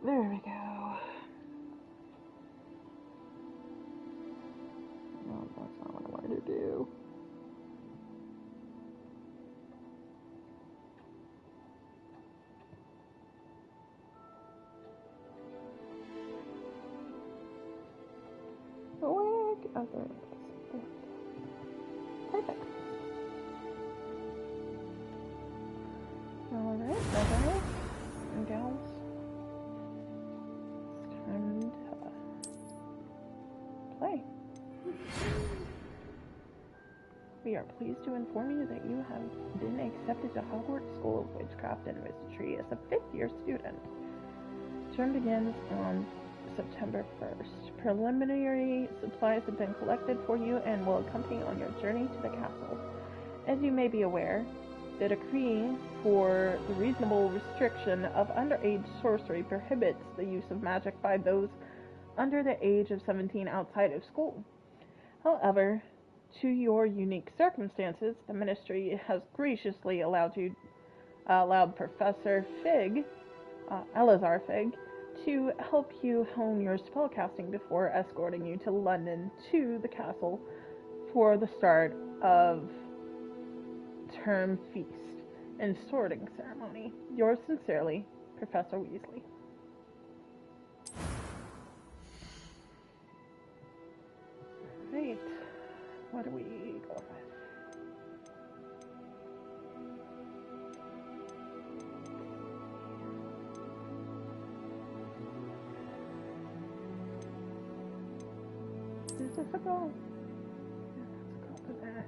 There we go. No, that's not what I wanted to do. Awake! Oh, there it is. Perfect. Alright, guys and gals. It's time to play. We are pleased to inform you that you have been accepted to Hogwarts School of Witchcraft and Wizardry as a 5th-year student. Term begins on September 1st. Preliminary supplies have been collected for you and will accompany on your journey to the castle. As you may be aware, the decree for the reasonable restriction of underage sorcery prohibits the use of magic by those under the age of 17 outside of school. However, to your unique circumstances, the Ministry has graciously allowed Professor Fig, Elazar Fig, to help you hone your spellcasting before escorting you to London to the castle for the start of term feast and sorting ceremony. Yours sincerely, Professor Weasley. Right. What do we go with? Is this a go? Yeah, let's go for that.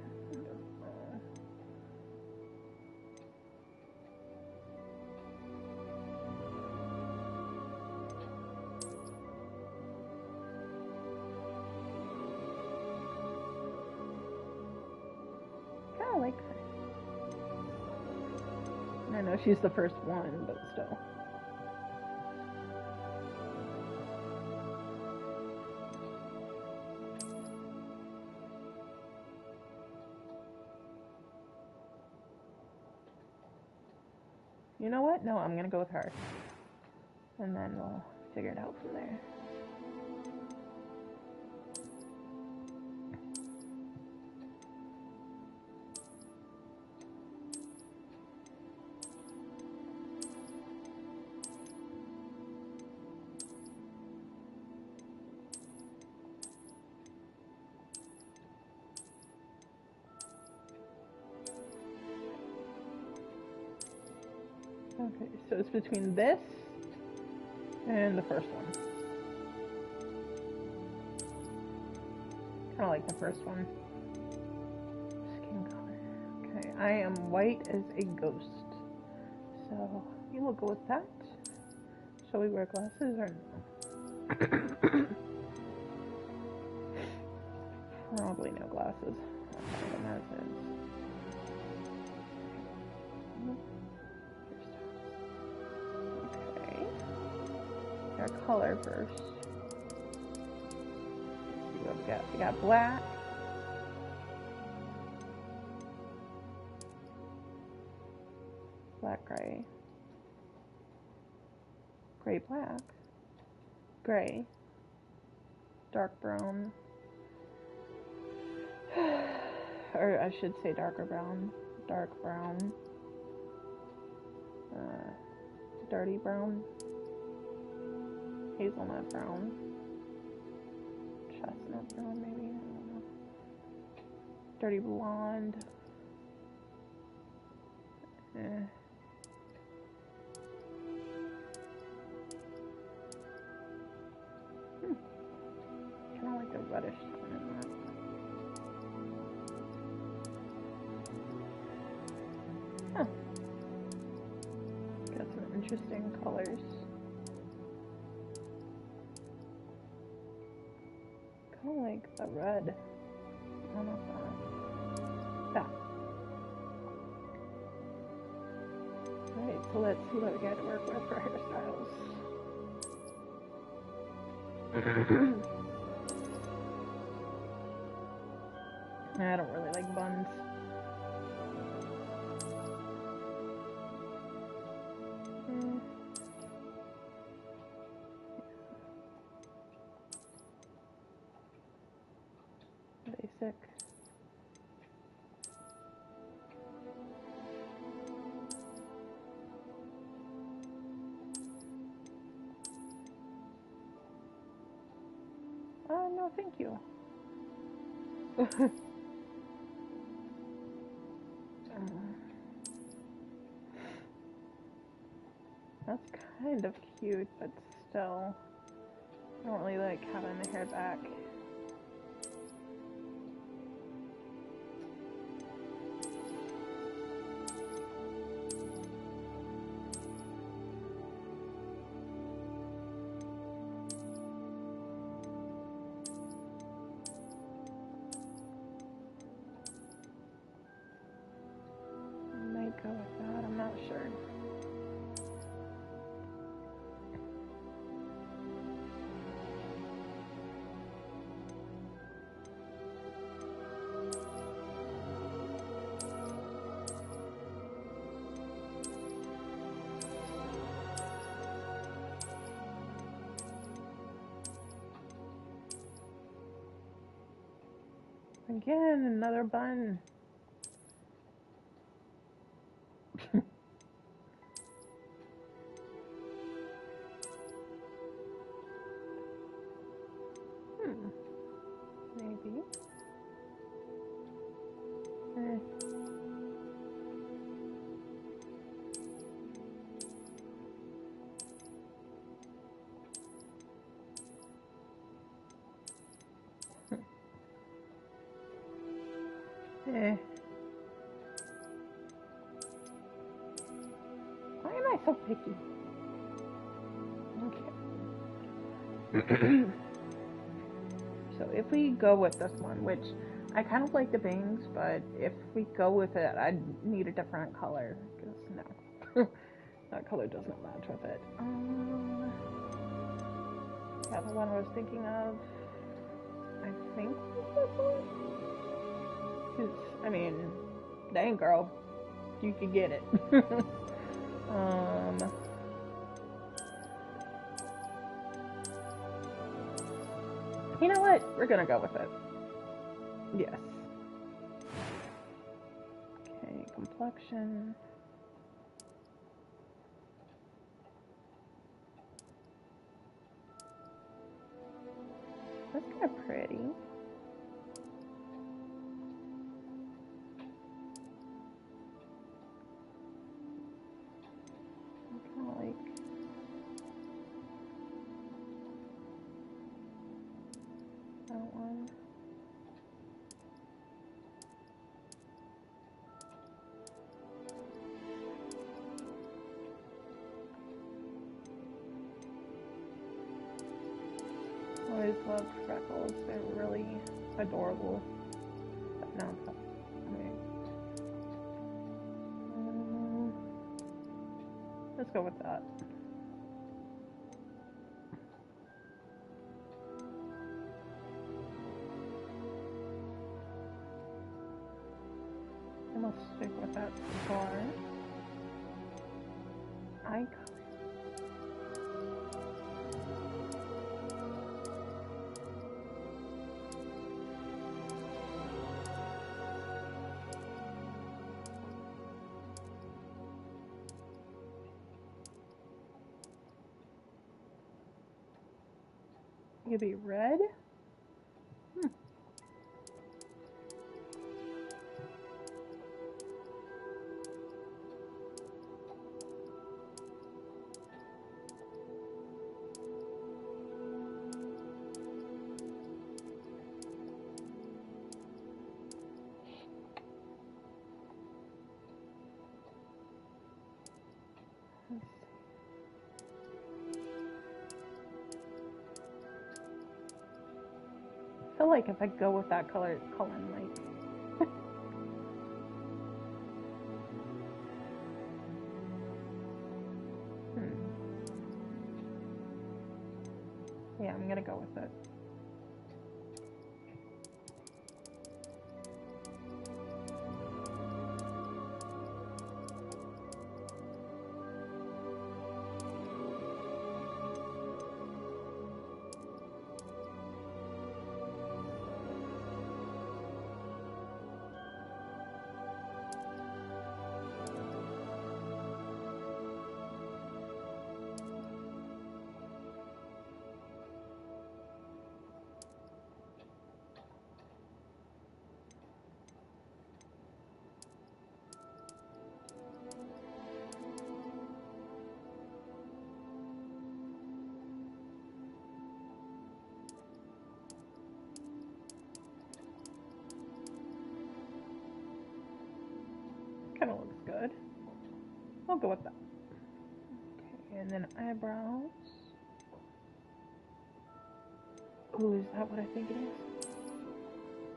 I like her. I know she's the first one, but still. You know what? No, I'm gonna go with her. And then we'll figure it out from there. Okay, so it's between this and the first one. Kind of like the first one. Skin color. Okay, I am white as a ghost. So we will go with that. Shall we wear glasses or no? Probably no glasses. I'll have them as is. Our color first. Let's see what we got. We got black. Black gray. Gray black. Gray. Dark brown. Or I should say darker brown. Dark brown. Dirty brown. Hazelnut brown. Chestnut brown, maybe? I don't know. Dirty blonde. Eh. Kind of like the reddish tone in that. Huh. Got some interesting colors. Kind of like the red. I don't know if that. Alright, so let's see what we got to work with for hairstyles. I don't really like buns. Basic. No, thank you. That's kind of cute, but still, I don't really like having the hair back. Go with that, I'm not sure. Again, another bun. Maybe. Why am I so picky? Okay. So if we go with this one, which I kind of like the bangs, but if we go with it, I'd need a different color, because no, that color doesn't match with it. Yeah, the one I was thinking of, I think was this one. Because, I mean, dang girl, you could get it. You know what? We're gonna go with it. Yes. Okay, complexion. That's kind of pretty. I kind of like that one. Always loved freckles. They're really adorable. But no, okay. Let's go with that. And we'll stick with that scar. Eye color. It could be red. feel like if I go with that color, it's Cullen like. Yeah, I'm gonna go with it. Kind of looks good. I'll go with that. Okay, and then eyebrows. Ooh, is that what I think it is?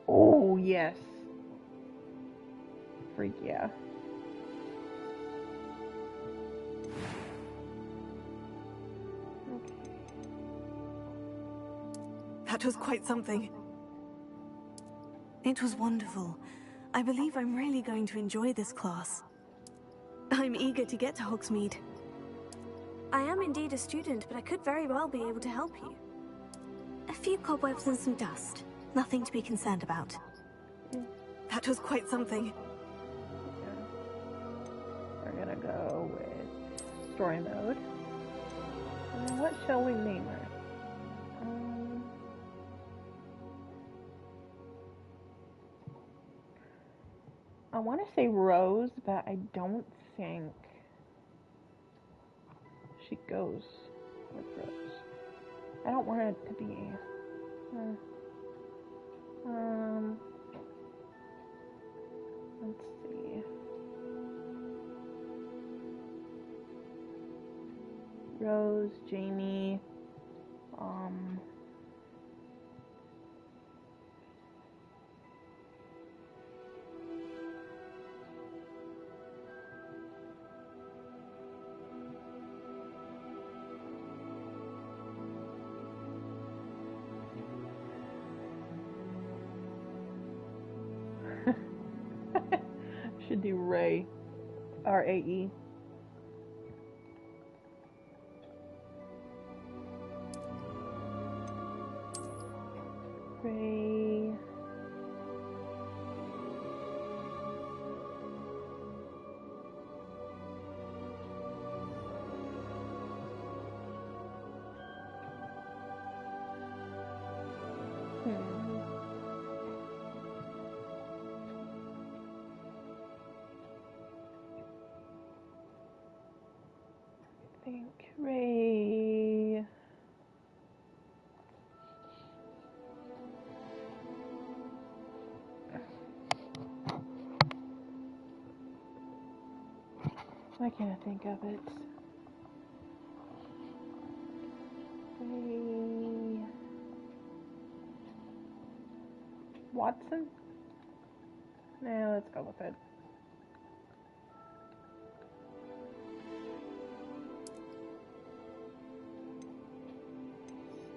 Oh, yes. Freak yeah. Okay. That was quite something. It was wonderful. I believe I'm really going to enjoy this class. I'm eager to get to Hogsmeade. I am indeed a student, but I could very well be able to help you. A few cobwebs and some dust. Nothing to be concerned about. That was quite something. We're gonna go with story mode. And then what shall we name her? I want to say Rose, but I don't think she goes with Rose. I don't want it to be. Let's see. Rose, Jamie, should do Ray, R-A-E. Ray. I think Ray. Why can't I think of it? Ray Watson? Yeah, let's go with it.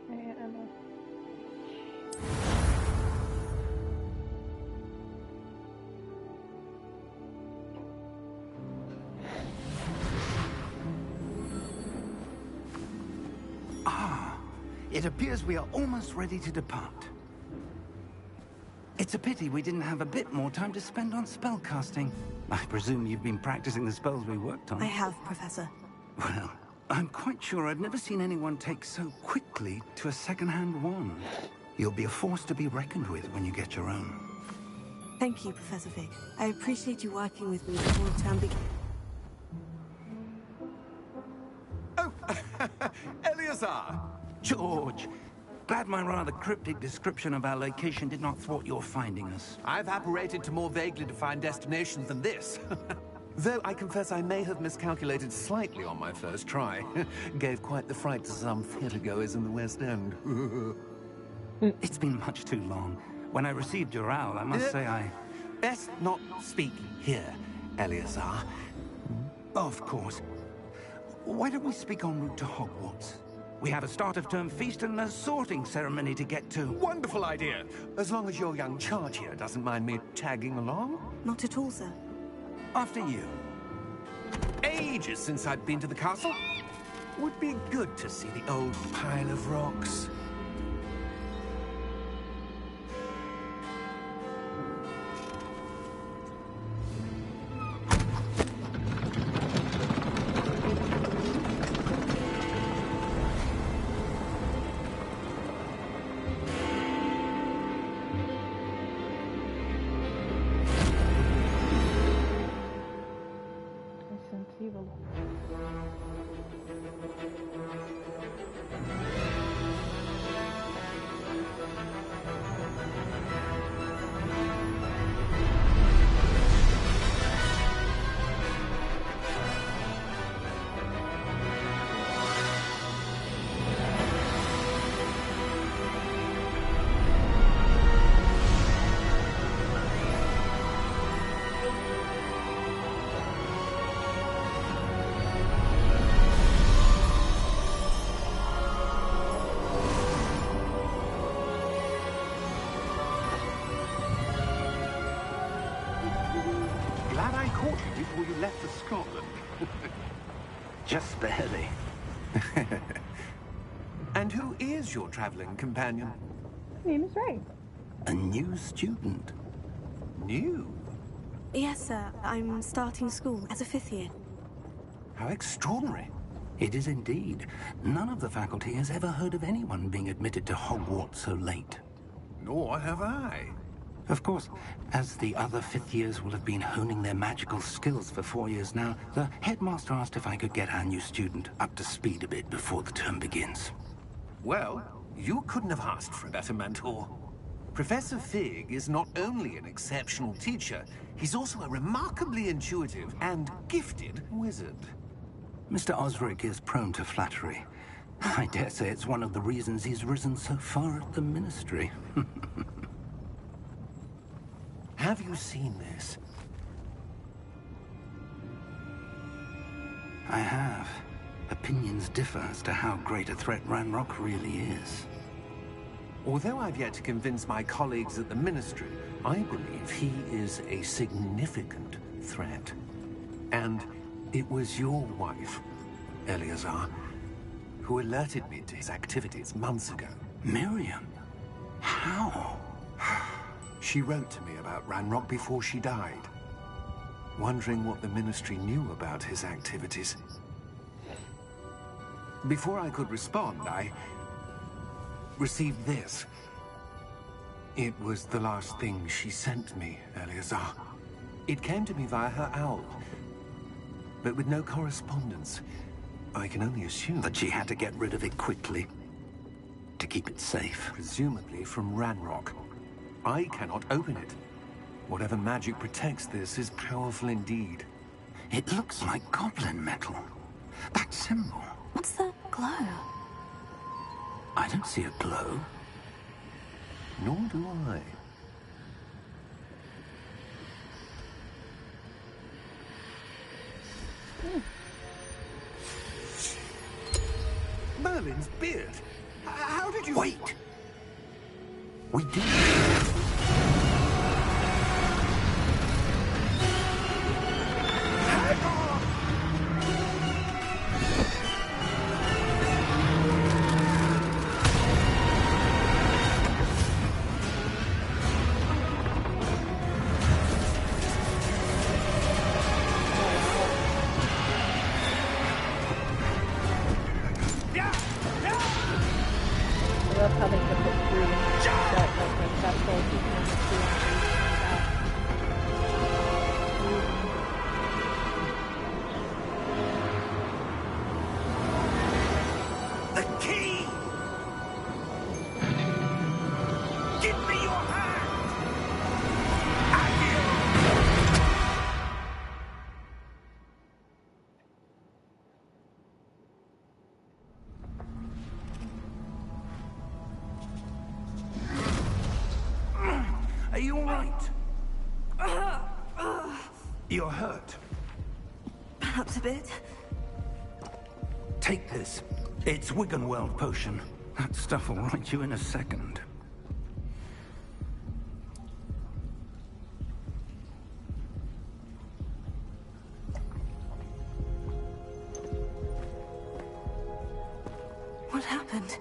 Emma. It appears we are almost ready to depart. It's a pity we didn't have a bit more time to spend on spellcasting. I presume you've been practicing the spells we worked on. I have, Professor. Well, I'm quite sure I've never seen anyone take so quickly to a second-hand wand. You'll be a force to be reckoned with when you get your own. Thank you, Professor Fig. I appreciate you working with me before the term begins. Oh, Eleazar! George, glad my rather cryptic description of our location did not thwart your finding us. I've apparated to more vaguely defined destinations than this. Though I confess I may have miscalculated slightly on my first try. Gave quite the fright to some theatre-goers in the West End. It's been much too long. When I received your owl, I must say I... Best not speak here, Eleazar. Of course. Why don't we speak en route to Hogwarts? We have a start-of-term feast and a sorting ceremony to get to. Wonderful idea. As long as your young charge here doesn't mind me tagging along. Not at all, sir. After you. Ages since I'd been to the castle. Would be good to see the old pile of rocks. Evil. Glad I caught you before you left for Scotland. Just barely. And who is your traveling companion? My name is Ray. A new student. New? Yes, sir. I'm starting school as a 5th year. How extraordinary. It is indeed. None of the faculty has ever heard of anyone being admitted to Hogwarts so late. Nor have I. Of course, as the other 5th years will have been honing their magical skills for 4 years now, the headmaster asked if I could get our new student up to speed a bit before the term begins. Well, you couldn't have asked for a better mentor. Professor Fig is not only an exceptional teacher, he's also a remarkably intuitive and gifted wizard. Mr. Osric is prone to flattery. I dare say it's one of the reasons he's risen so far at the Ministry. Have you seen this? I have. Opinions differ as to how great a threat Ranrock really is. Although I've yet to convince my colleagues at the Ministry, I believe he is a significant threat. And it was your wife, Eleazar, who alerted me to his activities months ago. Miriam? How? She wrote to me about Ranrock before she died, wondering what the Ministry knew about his activities. Before I could respond, I received this. It was the last thing she sent me, Eleazar. It came to me via her owl, but with no correspondence. I can only assume That she had to get rid of it quickly, to keep it safe. presumably from Ranrock. I cannot open it. Whatever magic protects this is powerful indeed. It looks like goblin metal. That symbol. What's the glow? I don't see a glow. Nor do I. Merlin's beard. How did you... Wait! We did. I love how they took it through that whole The key! Give me your hand! you all right? You're hurt. Perhaps a bit. Take this. It's Wiggenweld potion. That stuff will right you in a second. What happened?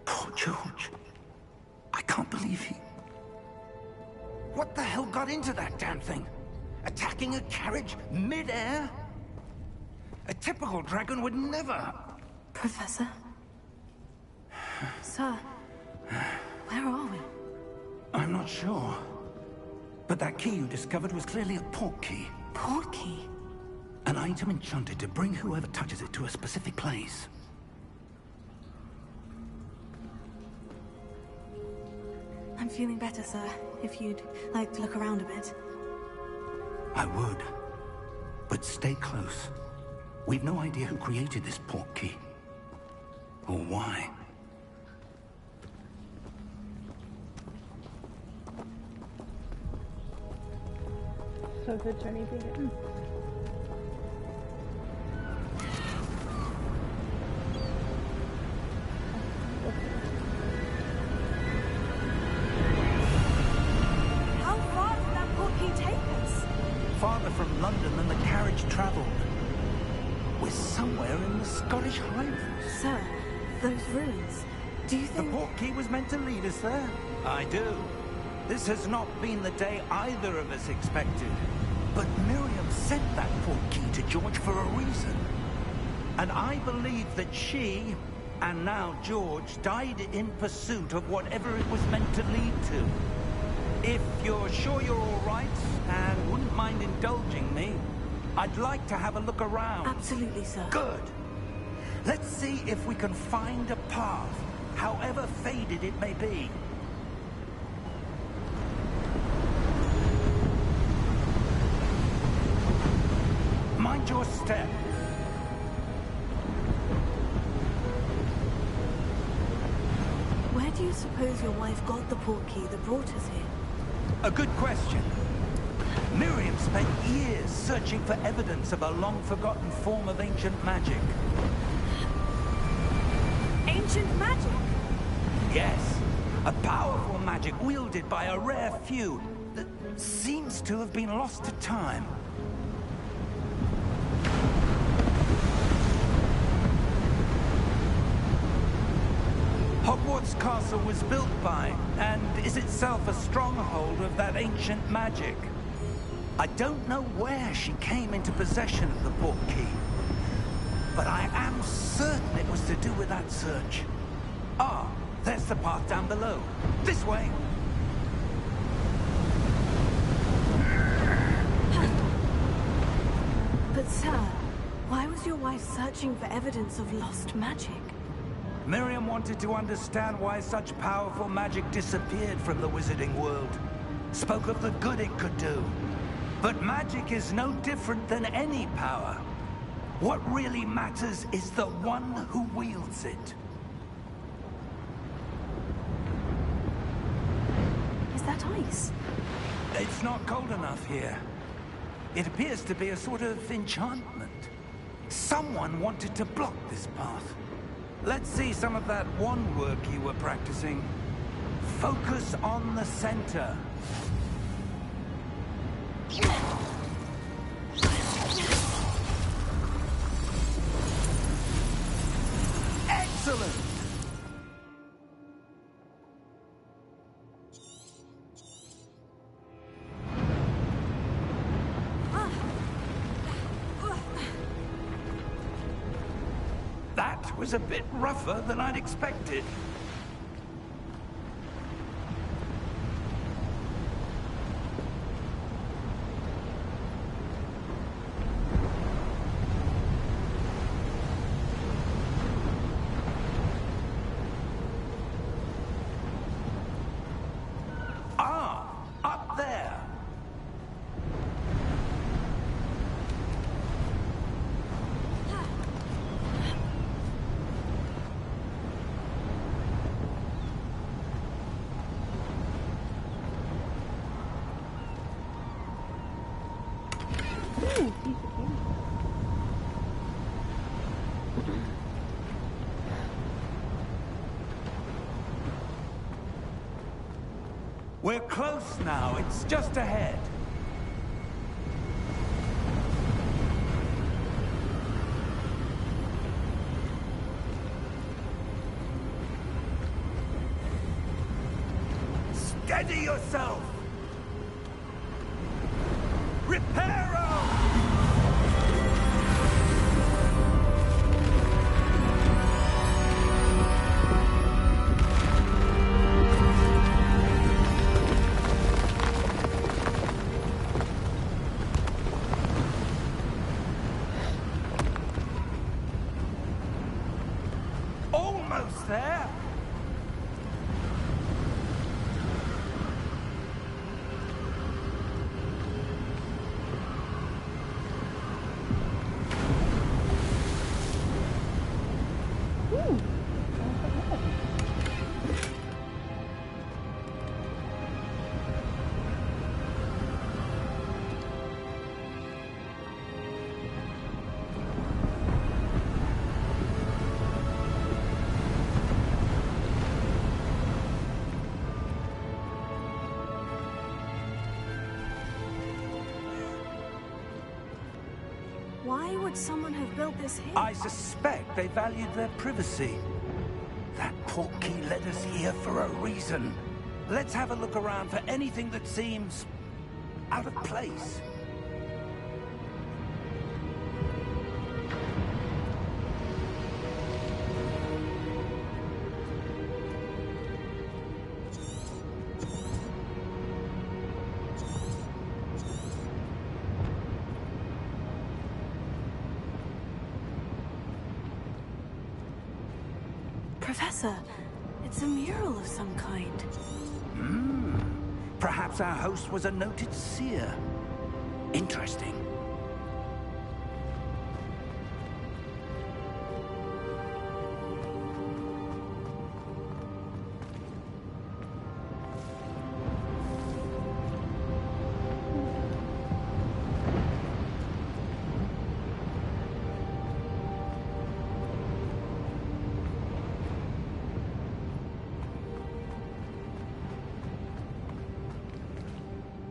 Poor George. I can't believe he... What the hell got into that damn thing? Attacking a carriage mid-air? A typical dragon would never... Professor? Sir, where are we? I'm not sure. But that key you discovered was clearly a port key. Port key? An item enchanted to bring whoever touches it to a specific place. I'm feeling better, sir. If you'd like to look around a bit. I would. But stay close. We've no idea who created this port key. Or why. So the journey begins. How far did that port key take us? Farther from London than the carriage traveled. We're somewhere in the Scottish Highlands. Sir, those ruins. Do you The think... port key was meant to lead us there. I do. This has not been the day either of us expected. But Miriam sent that port key to George for a reason. And I believe that she, and now George, died in pursuit of whatever it was meant to lead to. If you're sure you're all right, and wouldn't mind indulging me, I'd like to have a look around. Absolutely, sir. Good. Let's see if we can find a path, however faded it may be. Mind your step. Where do you suppose your wife got the port key that brought us here? A good question. Miriam spent years searching for evidence of a long-forgotten form of ancient magic. Ancient magic? Yes, a powerful magic wielded by a rare few that seems to have been lost to time. Hogwarts Castle was built by, and is itself a stronghold of that ancient magic. I don't know where she came into possession of the port key, but I am certain it was to do with that search. Ah, there's the path down below. This way. But sir, why was your wife searching for evidence of lost magic? Miriam wanted to understand why such powerful magic disappeared from the wizarding world. Spoke of the good it could do. But magic is no different than any power. What really matters is the one who wields it. Is that ice? It's not cold enough here. It appears to be a sort of enchantment. Someone wanted to block this path. Let's see some of that wand work you were practicing. Focus on the center. Excellent! That was a bit rougher than I'd expected. Ah, up there. We're close now. It's just ahead. Steady yourself! Reparo! Almost there! Why would someone have built this here? I suspect they valued their privacy. That portkey led us here for a reason. Let's have a look around for anything that seems out of place. Professor, it's a mural of some kind. Perhaps our host was a noted seer. Interesting.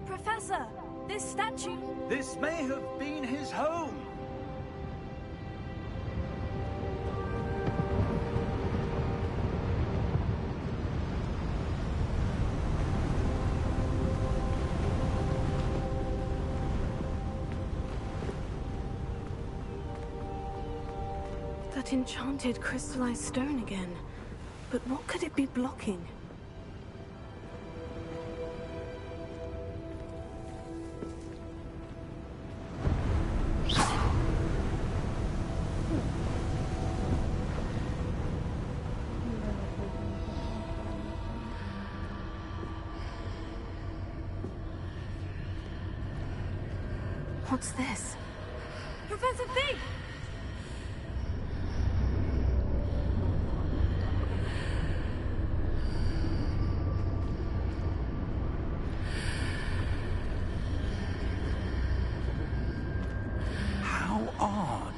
Professor, this statue... This may have been his home. That enchanted crystallized stone again. But what could it be blocking? What's this? Professor Fig! How odd.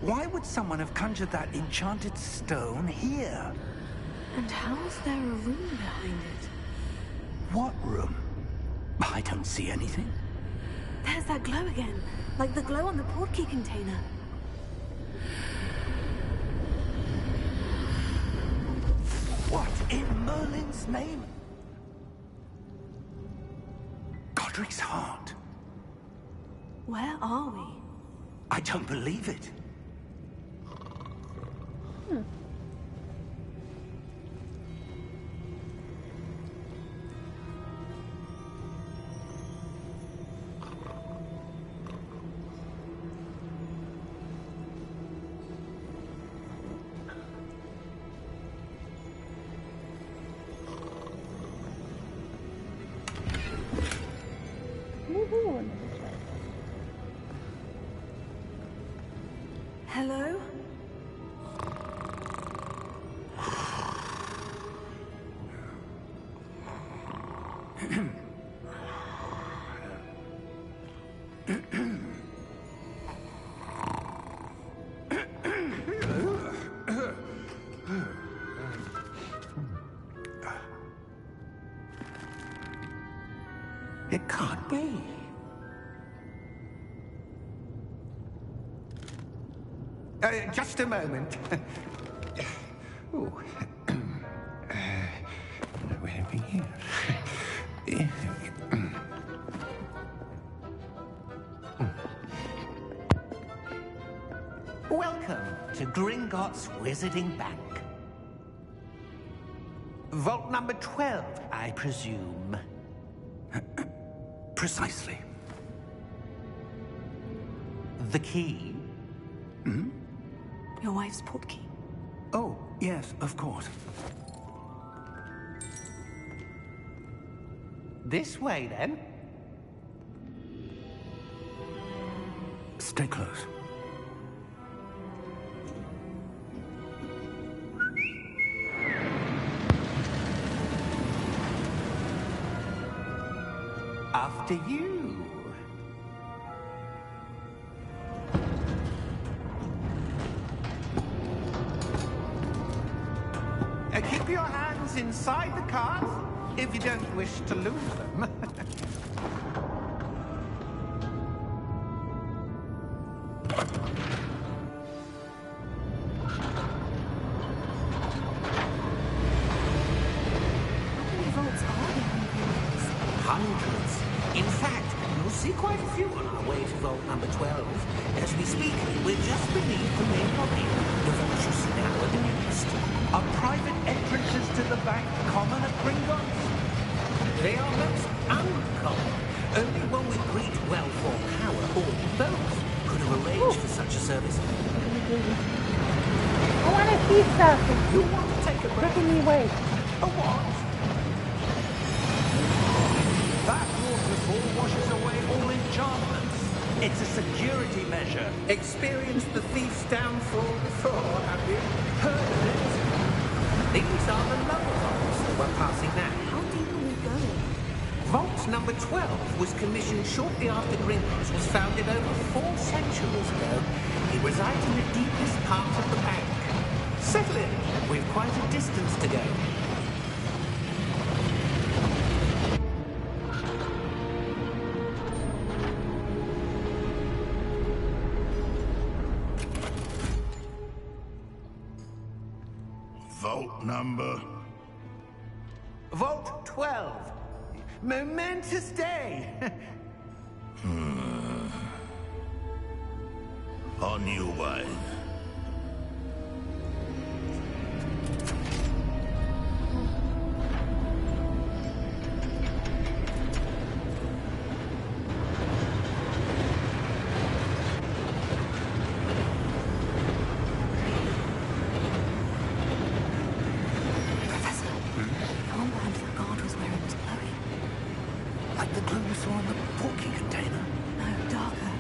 Why would someone have conjured that enchanted stone here? And how is there a room behind it? What room? I don't see anything. There's that glow again, like the glow on the portkey container. What in Merlin's name? Godric's heart. Where are we? I don't believe it. Woohoo! Hello? It can't be. Just a moment. Ooh. Where are we here? Welcome to Gringotts Wizarding Bank. Vault number 12, I presume. Precisely. The key? Hmm? Your wife's portkey. Oh, yes, of course. This way, then. Stay close. After you. Keep your hands inside the cart if you don't wish to lose them. Hundreds. In fact, you'll see quite a few on our way to vault number 12. As we speak, we're just beneath the main lobby. The vault you see now are the newest. Are private entrances to the bank common at Gringotts? They are most uncommon. Only one with great wealth or power, or both, could have arranged for such a service. I want to see stuff. You want to take a break? Making me wait. A what? That waterfall washes away all enchantments. It's a security measure. Experienced the thief's downfall before, have you? Heard of it? These are the lower vaults that we're passing now. How deep are we going? Vault number 12 was commissioned shortly after Gringotts was founded over 4 centuries ago. It resides in the deepest part of the bank. Settle in. We've quite a distance to go. Vault number? Vault 12. Momentous day. On your way. Like the glue we saw in the portkey container. No, darker.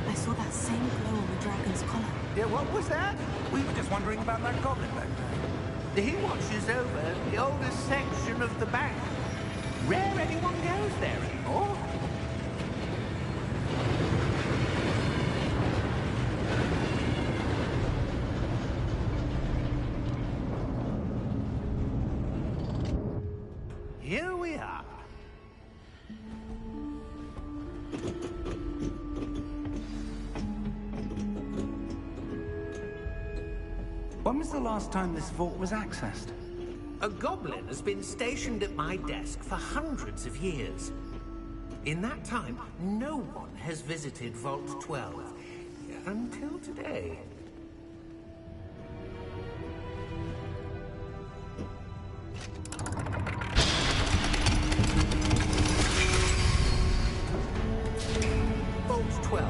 I saw that same glow on the dragon's collar. Yeah, what was that? We were just wondering about that goblin back there. He watches over the oldest section of the bank. Rare anyone goes there anymore. Here we are. When was the last time this vault was accessed? A goblin has been stationed at my desk for hundreds of years. In that time, no one has visited Vault 12. Until today. Vault 12.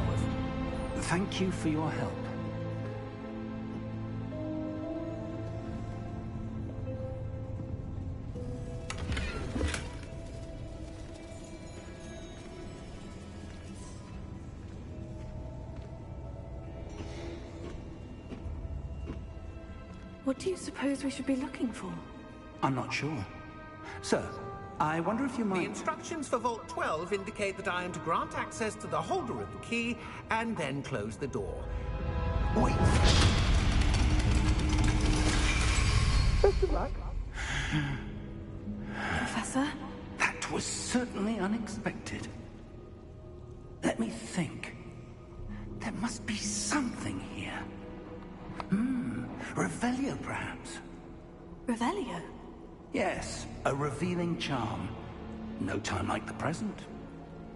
Thank you for your help. What do you suppose we should be looking for? I'm not sure. Sir, I wonder if you The might... instructions for Vault 12 indicate that I am to grant access to the holder of the key and then close the door. Wait. Best of luck. Professor? That That was certainly unexpected. Let me think. There must be something here. Revelio, perhaps? Revelio? Yes, a revealing charm. No time like the present.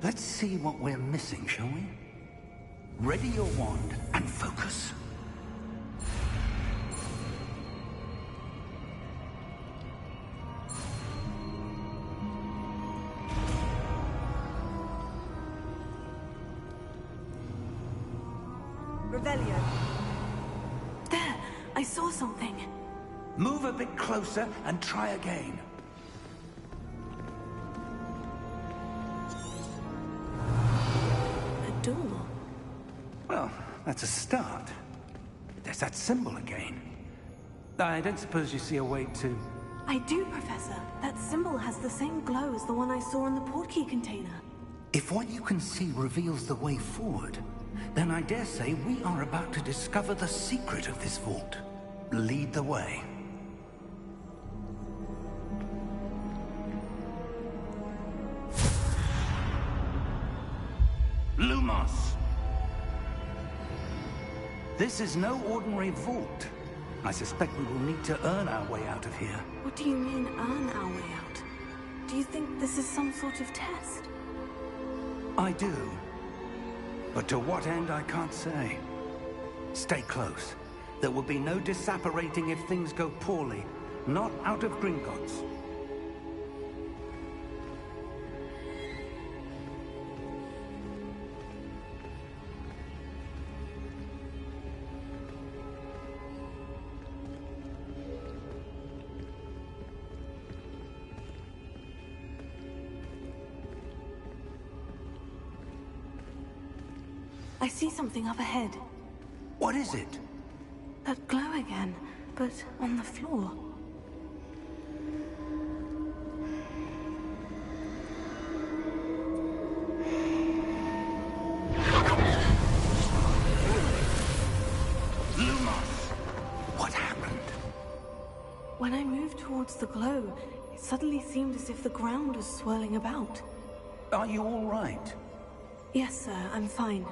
Let's see what we're missing, shall we? Ready your wand and focus. Revelio. There, I saw something. Move a bit closer and try again. A door. Well, that's a start. There's that symbol again. I don't suppose you see a way to... I do, Professor. That symbol has the same glow as the one I saw in the portkey container. If what you can see reveals the way forward, then I dare say we are about to discover the secret of this vault. Lead the way. Lumos! This is no ordinary vault. I suspect we will need to earn our way out of here. What do you mean, earn our way out? Do you think this is some sort of test? I do. But to what end, I can't say. Stay close. There will be no disapparating if things go poorly. Not out of Gringotts. I see something up ahead. What is it? That glow again, but on the floor. Lumos! What happened? When I moved towards the glow, it suddenly seemed as if the ground was swirling about. Are you all right? Yes, sir, I'm fine.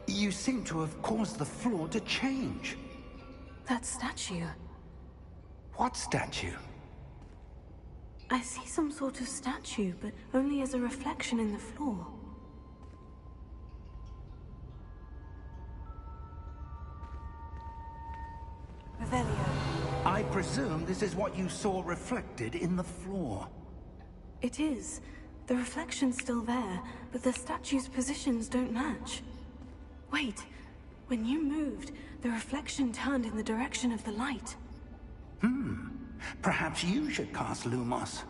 You seem to have caused the floor to change. That statue. What statue? I see some sort of statue, but only as a reflection in the floor. Revelio. I presume this is what you saw reflected in the floor. It is. The reflection's still there, but the statue's positions don't match. Wait. When you moved, the reflection turned in the direction of the light. Perhaps you should cast Lumos.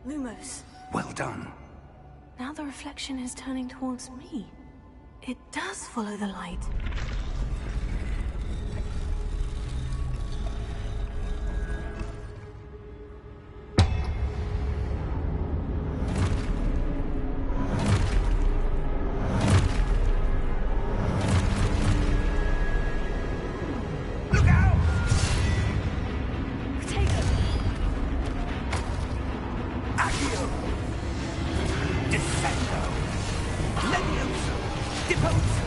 Lumos. Well done. Now the reflection is turning towards me. It does follow the light. Look out! Potato! Accio! Defendo! Levioso! Deposo!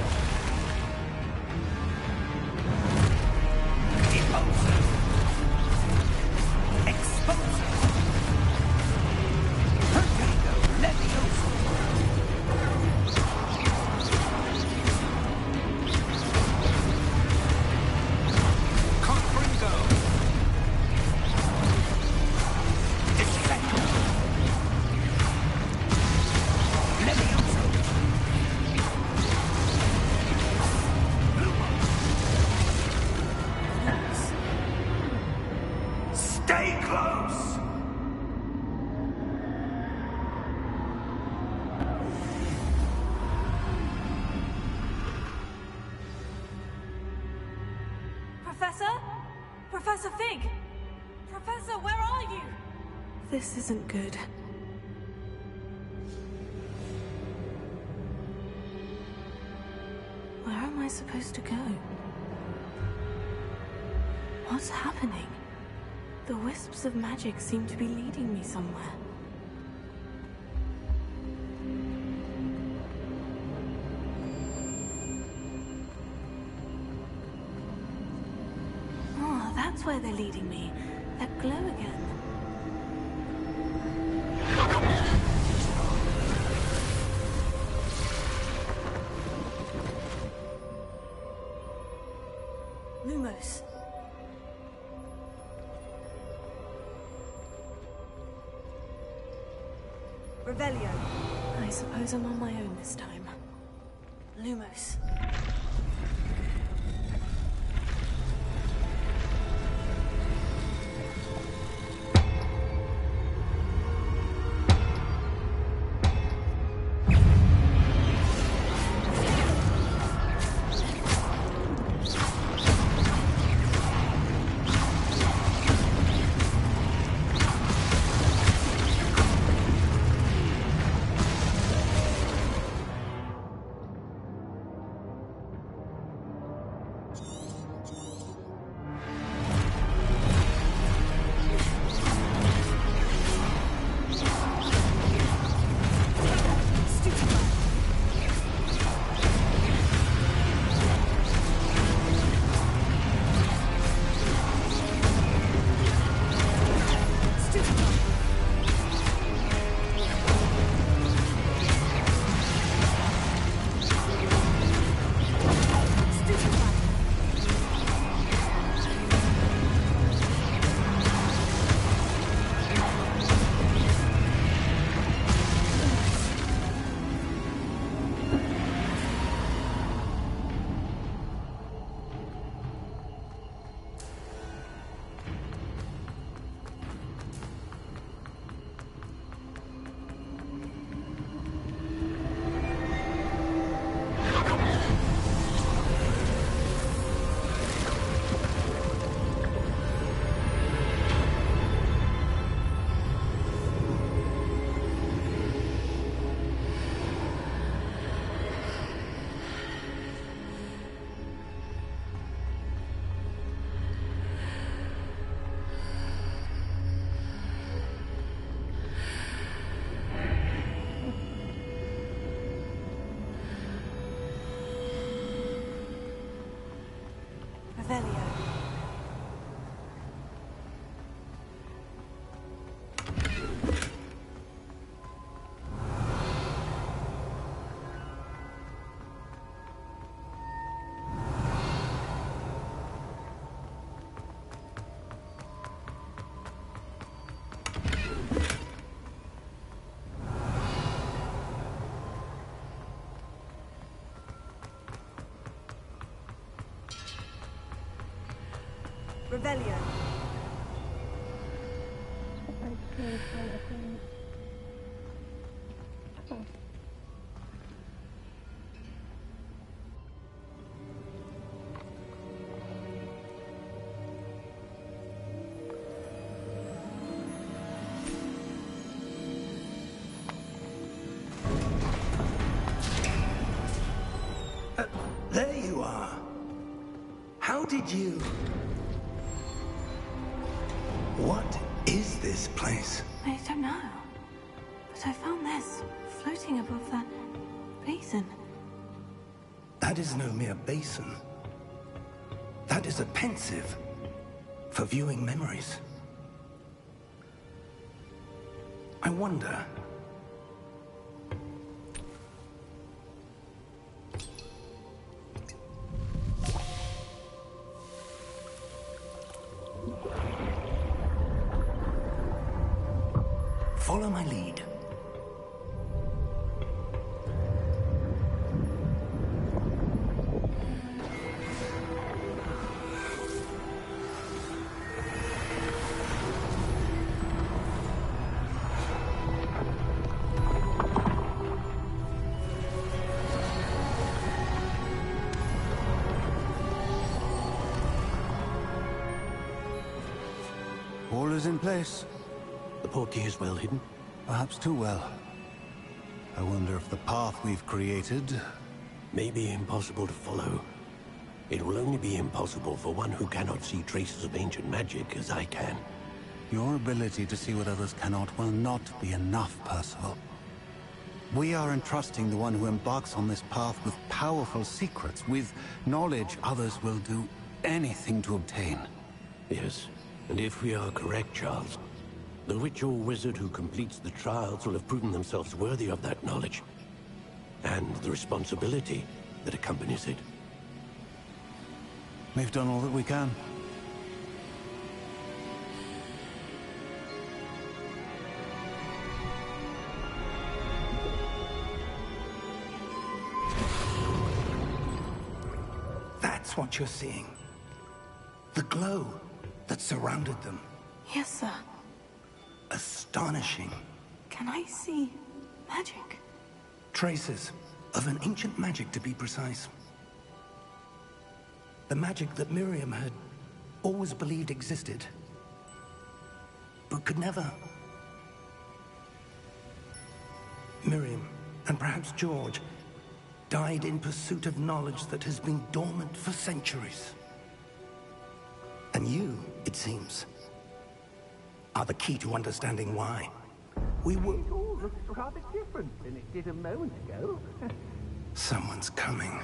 Professor? Professor Fig! Professor, where are you? This isn't good. Where am I supposed to go? What's happening? The wisps of magic seem to be leading me somewhere. Oh, that's where they're leading me. That glow again. Lumos. Revelio. I suppose I'm on my own this time. Lumos. Revelio. Revelio. There you are. How did you... What is this place? I don't know. But I found this floating above that basin. That is no mere basin. That is a pensive for viewing memories. I wonder... Follow my lead. All is in place. The portkey is well hidden? Perhaps too well. I wonder if the path we've created... may be impossible to follow. It will only be impossible for one who cannot see traces of ancient magic as I can. Your ability to see what others cannot will not be enough, Percival. We are entrusting the one who embarks on this path with powerful secrets, with knowledge others will do anything to obtain. Yes, and if we are correct, Charles, the witch or wizard who completes the trials will have proven themselves worthy of that knowledge, and the responsibility that accompanies it. We've done all that we can. That's what you're seeing. The glow that surrounded them. Yes, sir. Astonishing. Can I see magic? Traces of an ancient magic, to be precise. The magic that Miriam had always believed existed, but could never. Miriam, and perhaps George, died in pursuit of knowledge that has been dormant for centuries. And you, it seems, are the key to understanding why. We were... It all looks rather different than it did a moment ago. Someone's coming.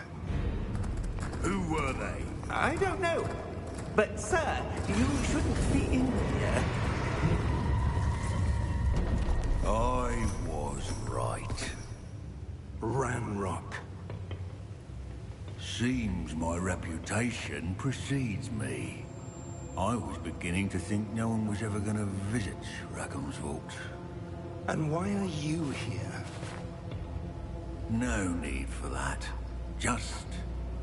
Who were they? I don't know. But, sir, you shouldn't be in here. I was right. Ranrock. Seems my reputation precedes me. I was beginning to think no one was ever going to visit Rackham's Vault. And why are you here? No need for that. Just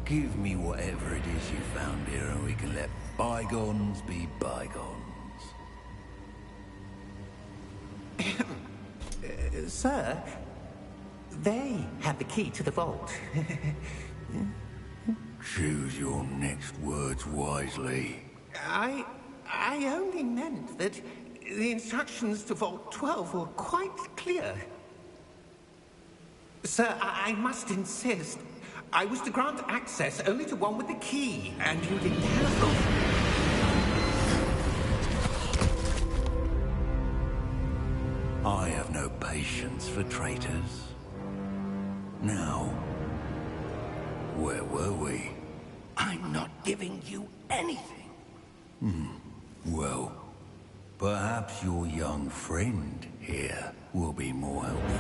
give me whatever it is you found here and we can let bygones be bygones. Sir, they have the key to the vault. Choose your next words wisely. I only meant that the instructions to Vault 12 were quite clear. Sir, I must insist. I was to grant access only to one with the key, and you didn't have... I have no patience for traitors. Now, where were we? I'm not giving you anything. Well, perhaps your young friend here will be more helpful.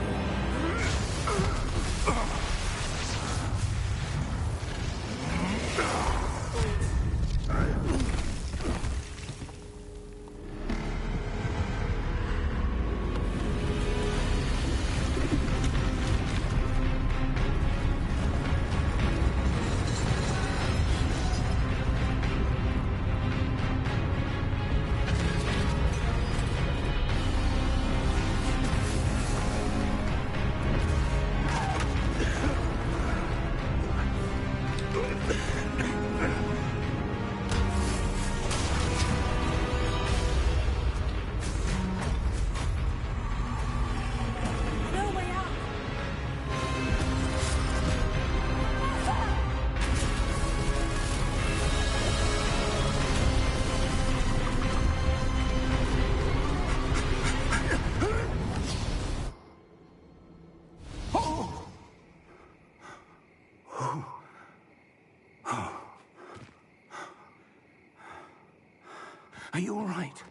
Are you all right?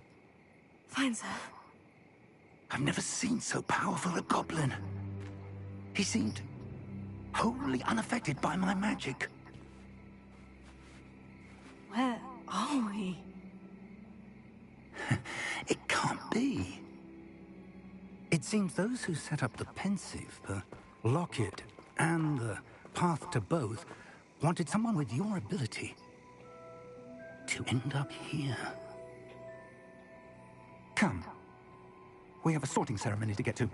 Fine, sir. I've never seen so powerful a goblin. He seemed wholly unaffected by my magic. Where are we? It can't be. It seems those who set up the Pensieve, the Locket, and the Path to Both wanted someone with your ability to end up here. Come. We have a sorting ceremony to get to.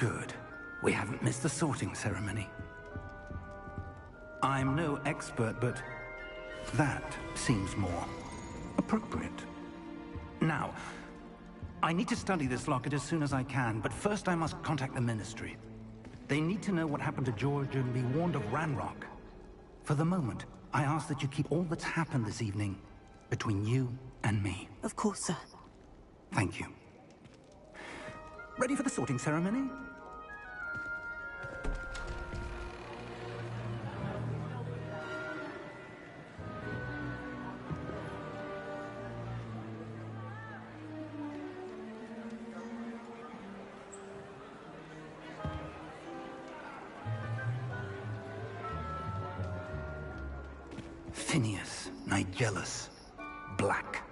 Good. We haven't missed the sorting ceremony. I'm no expert, but that seems more appropriate. Now, I need to study this locket as soon as I can, but first I must contact the Ministry. They need to know what happened to George and be warned of Ranrock. For the moment, I ask that you keep all that's happened this evening between you and me. Of course, sir. Thank you. Ready for the sorting ceremony? Phineas, Nigellus, Black.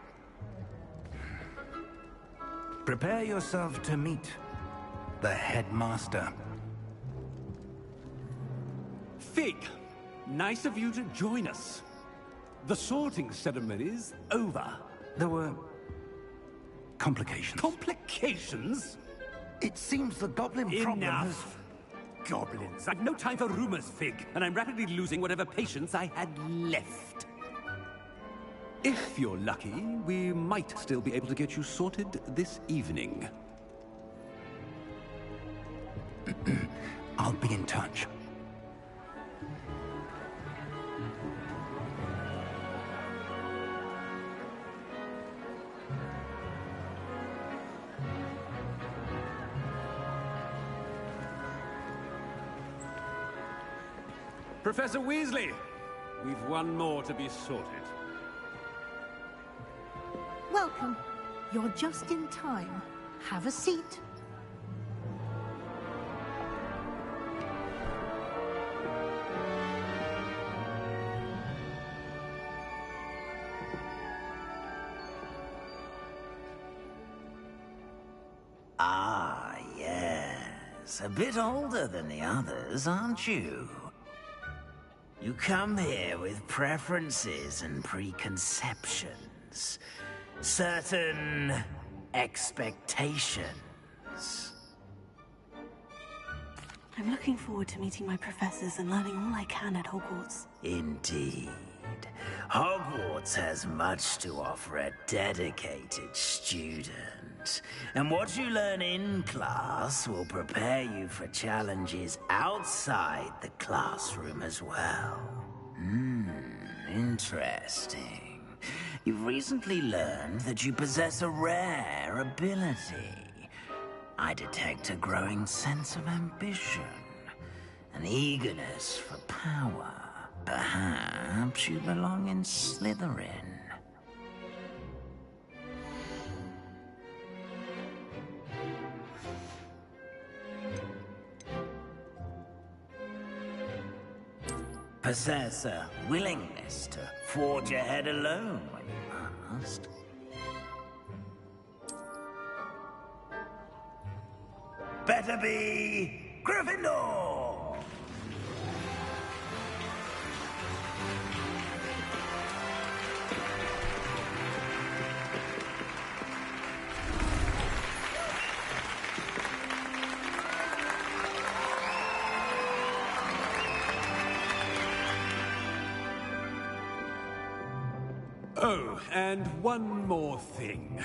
Prepare yourself to meet the headmaster. Fig, nice of you to join us. The sorting ceremony's over. There were complications. Complications? It seems the goblin problem has... Enough! Goblins. I've no time for rumors, Fig, and I'm rapidly losing whatever patience I had left. If you're lucky, we might still be able to get you sorted this evening. I'll be in touch. Professor Weasley, we've one more to be sorted. Welcome. You're just in time. Have a seat. Ah, yes. A bit older than the others, aren't you? You come here with preferences and preconceptions. Certain expectations. I'm looking forward to meeting my professors and learning all I can at Hogwarts. Indeed. Hogwarts has much to offer a dedicated student. And what you learn in class will prepare you for challenges outside the classroom as well. Interesting. You've recently learned that you possess a rare ability. I detect a growing sense of ambition, an eagerness for power. Perhaps you belong in Slytherin. Possess a willingness to forge ahead alone when you must. Better be Gryffindor! Oh, and one more thing.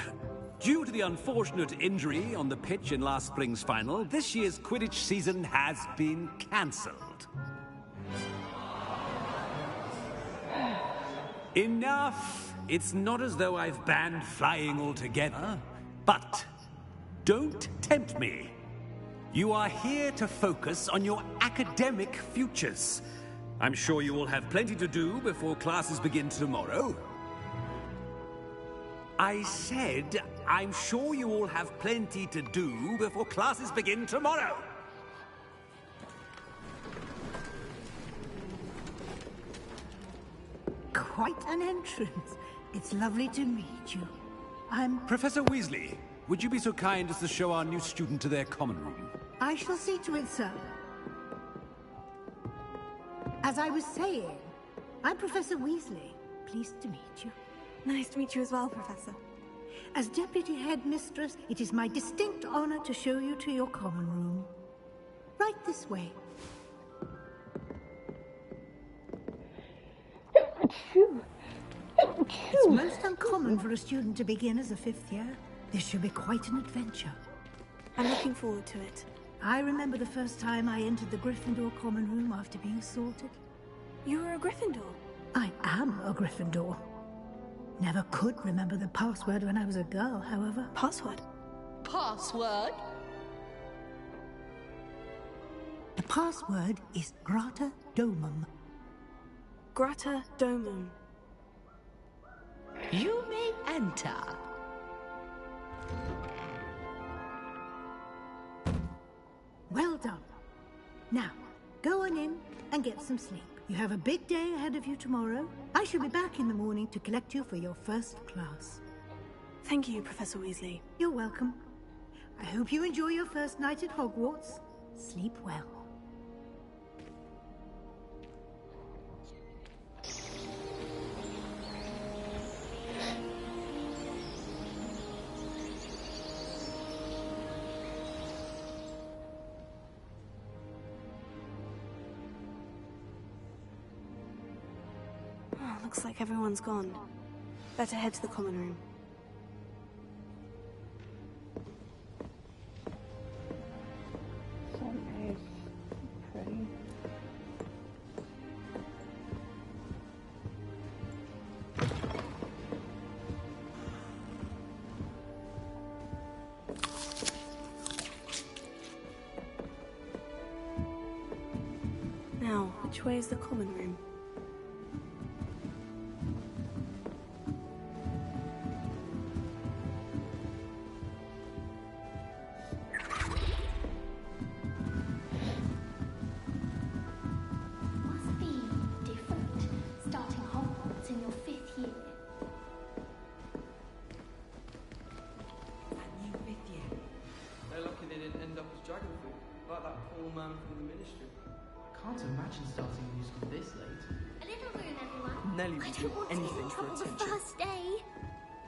Due to the unfortunate injury on the pitch in last spring's final, this year's Quidditch season has been cancelled. Enough! It's not as though I've banned flying altogether, but don't tempt me. You are here to focus on your academic futures. I'm sure you will have plenty to do before classes begin tomorrow. I said, I'm sure you all have plenty to do before classes begin tomorrow. Quite an entrance. It's lovely to meet you. I'm... Professor Weasley, would you be so kind as to show our new student to their common room? I shall see to it, sir. As I was saying, I'm Professor Weasley. Pleased to meet you. Nice to meet you as well, Professor. As Deputy Headmistress, it is my distinct honor to show you to your common room. Right this way. It's most uncommon for a student to begin as a 5th year. This should be quite an adventure. I'm looking forward to it. I remember the first time I entered the Gryffindor common room after being sorted. You were a Gryffindor? I am a Gryffindor. Never could remember the password when I was a girl, however. Password? Password? The password is Grata Domum. Grata Domum. You may enter. Well done. Now, go on in and get some sleep. You have a big day ahead of you tomorrow. I shall be back in the morning to collect you for your first class. Thank you, Professor Weasley. You're welcome. I hope you enjoy your first night at Hogwarts. Sleep well. Oh, looks like everyone's gone. Better head to the common room. So nice. Pretty. Now, which way is the common room? Must be different, starting Hogwarts in your 5th year. That new 5th year. They're lucky they didn't end up as dragon food, like that poor man from the ministry. I can't imagine starting a new school this late. A little room, everyone. Nelly I would don't do want to get in anything for trouble the attention. first day.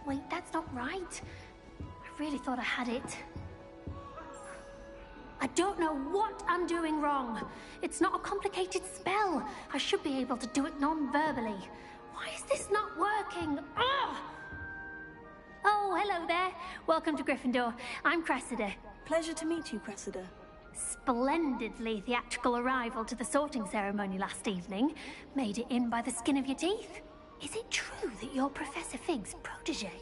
Wait, that's not right. I really thought I had it. I don't know what I'm doing wrong. It's not a complicated spell. I should be able to do it non-verbally. Why is this not working? Ah! Oh, hello there. Welcome to Gryffindor. I'm Cressida. Pleasure to meet you, Cressida. Splendidly theatrical arrival to the sorting ceremony last evening. Made it in by the skin of your teeth. Is it true that you're Professor Fig's protege?